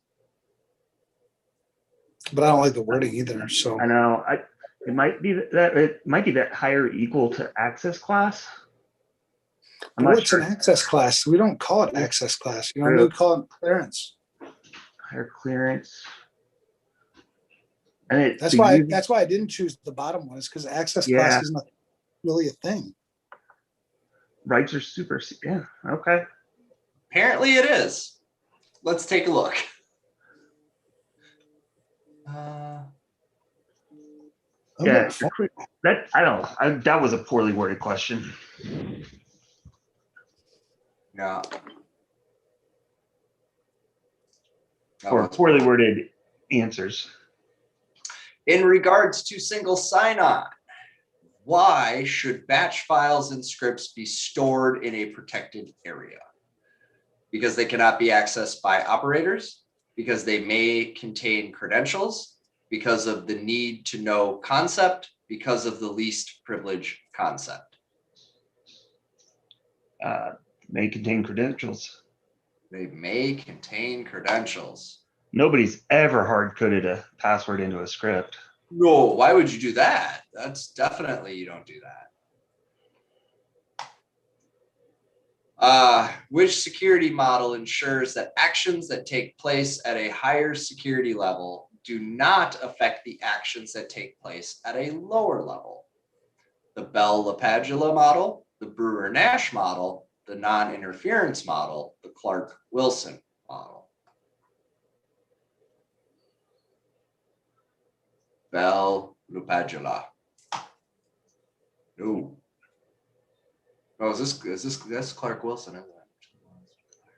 But I don't like the wording either. So I know. It might be that higher or equal to access class. I'm not what's sure. an access class? We don't call it access class. You know, True. we call it clearance. Higher clearance. And That's why I didn't choose the bottom one, is because access class isn't really a thing. rights are super. Yeah. Okay. Apparently it is. Let's take a look. Yeah. That was a poorly worded question. No. Or poorly worded answers. In regards to single sign-on, why should batch files and scripts be stored in a protected area? Because they cannot be accessed by operators, because they may contain credentials, because of the need to know concept, because of the least privilege concept. May contain credentials. They may contain credentials. Nobody's ever hard coded a password into a script. No, why would you do that? That's definitely, you don't do that. Which security model ensures that actions that take place at a higher security level do not affect the actions that take place at a lower level? The Bell-LaPadula model, the Brewer-Nash model, the non-interference model, the Clark-Wilson model. Bell-LaPadula. No. Oh, that's Clark Wilson, isn't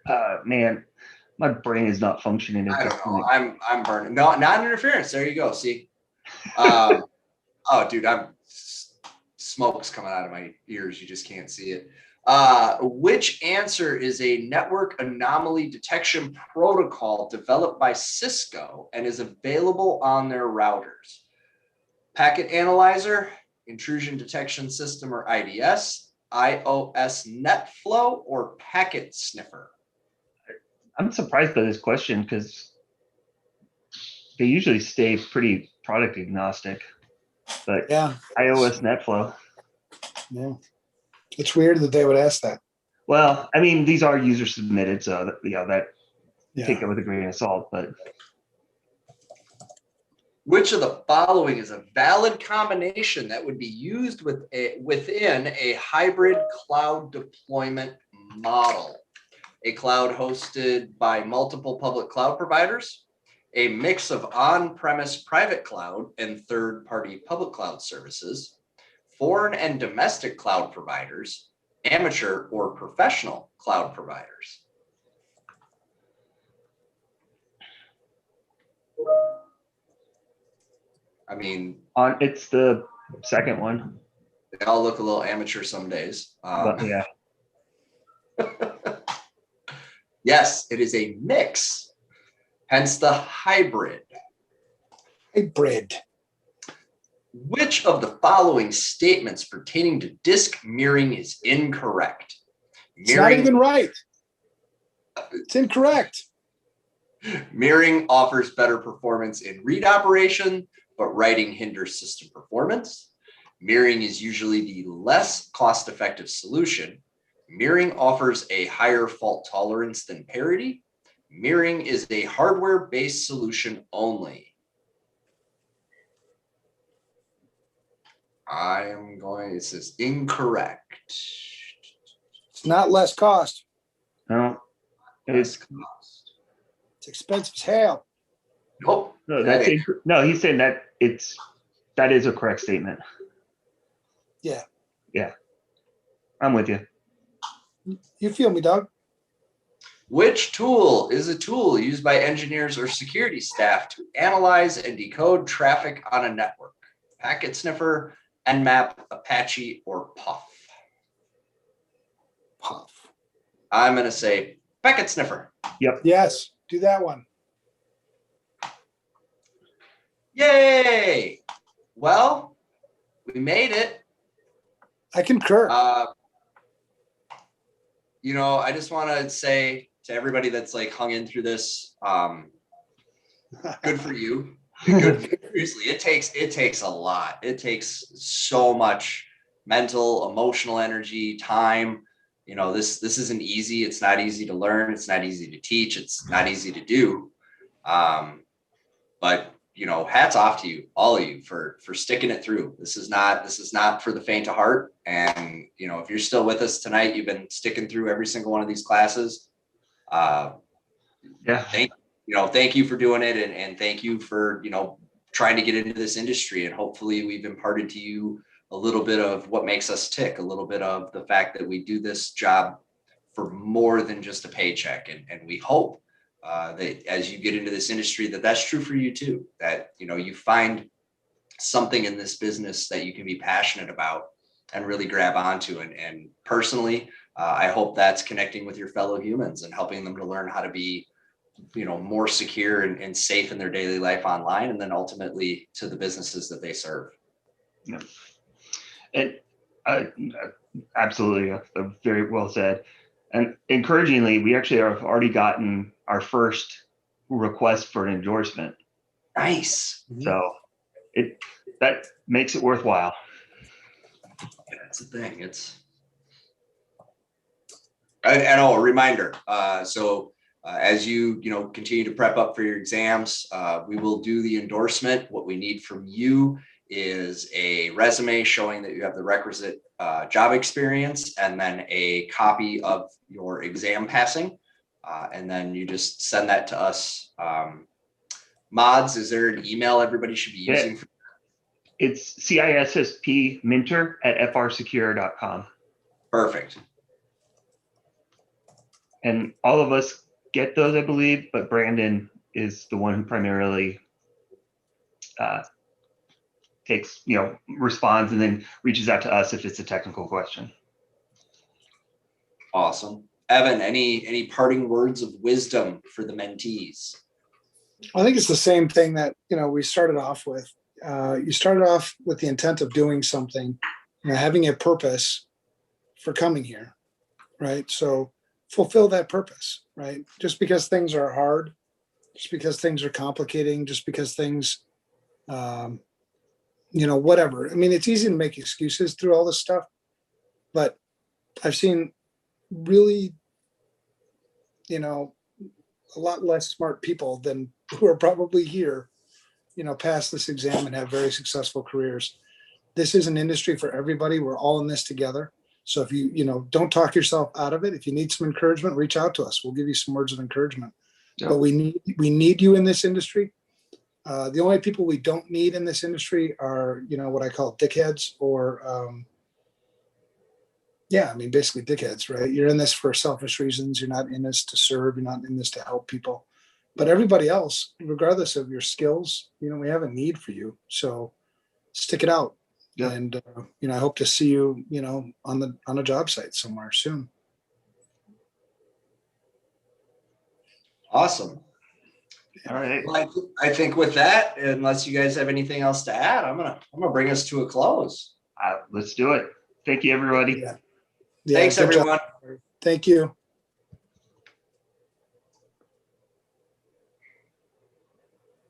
it? Man, my brain is not functioning at I this don't know. point. I'm burning. No, non-interference. There you go. See. Oh, dude, smoke's coming out of my ears. You just can't see it. Which answer is a network anomaly detection protocol developed by Cisco and is available on their routers? Packet Analyzer, Intrusion Detection System or IDS, iOS NetFlow, or Packet Sniffer? I'm surprised by this question because they usually stay pretty product agnostic. But Yeah. iOS NetFlow. Yeah. It's weird that they would ask that. Well, I mean, these are user submitted, so that Yeah. take it with a grain of salt. But Which of the following is a valid combination that would be used within a hybrid cloud deployment model? A cloud hosted by multiple public cloud providers, a mix of on-premise private cloud and third-party public cloud services, foreign and domestic cloud providers, amateur or professional cloud providers. I mean, it's the second one. they all look a little amateur some days. But yeah. Yes, it is a mix, hence the hybrid. Hybrid. Which of the following statements pertaining to disk mirroring is incorrect? It's not even right. It's incorrect. Mirroring offers better performance in read operation, but writing hinders system performance. Mirroring is usually the less cost-effective solution. Mirroring offers a higher fault tolerance than parity. Mirroring is a hardware-based solution only. It says incorrect. It's not less cost. No. Less cost. It's expensive as hell. Nope. No, he's saying that that is a correct statement. Yeah. Yeah. I'm with you. You feel me, dog? Which tool is a tool used by engineers or security staff to analyze and decode traffic on a network? Packet Sniffer, Nmap, Apache, or Puff? Puff. I'm going to say Packet Sniffer. Yep. Yes. Do that one. Yay! Well, we made it. I concur. I just want to say to everybody that's like hung in through this, good for you. Seriously, it takes a lot. It takes so much mental, emotional energy, time. This isn't easy. It's not easy to learn. It's not easy to teach. It's not easy to do. But hats off to you, all of you, for sticking it through. This is not for the faint of heart. And if you're still with us tonight, you've been sticking through every single one of these classes. Yeah. Thank you for doing it, and thank you for trying to get into this industry, and hopefully we've imparted to you a little bit of what makes us tick, a little bit of the fact that we do this job for more than just a paycheck. And we hope that as you get into this industry, that that's true for you too, that, you know, you find something in this business that you can be passionate about and really grab onto. And personally, I hope that's connecting with your fellow humans and helping them to learn how to be, you know, more secure and safe in their daily life online, and then ultimately to the businesses that they serve. Yeah. And absolutely, very well said. And encouragingly, we actually have already gotten our first request for an endorsement. Nice. So that makes it worthwhile. Yeah, that's the thing. And a reminder. As you continue to prep up for your exams, we will do the endorsement. What we need from you is a resume showing that you have the requisite job experience, and then a copy of your exam passing. And then you just send that to us. Mods, is there an email everybody should be using? It's CISSP Minter at FRSecure.com. Perfect. And all of us get those, I believe, but Brandon is the one who primarily responds and then reaches out to us if it's a technical question. Awesome. Evan, any parting words of wisdom for the mentees? I think it's the same thing that, we started off with. You started off with the intent of doing something, having a purpose for coming here, right? So fulfill that purpose, right? Just because things are hard, just because things are complicating, just because things, whatever. I mean, it's easy to make excuses through all this stuff, but I've seen really, a lot less smart people than who are probably here, pass this exam and have very successful careers. This is an industry for everybody. We're all in this together. So if you don't talk yourself out of it, if you need some encouragement, reach out to us. We'll give you some words of encouragement. Yeah. But we need you in this industry. The only people we don't need in this industry are, what I call dickheads, or basically dickheads, right? You're in this for selfish reasons. You're not in this to serve. You're not in this to help people. But everybody else, regardless of your skills, we have a need for you. So stick it out. Yeah. And, I hope to see you, on a job site somewhere soon. Awesome. All right. Well, I think with that, unless you guys have anything else to add, I'm gonna bring us to a close. Let's do it. Thank you, everybody. Yeah. Thanks, everyone. Job. Thank you.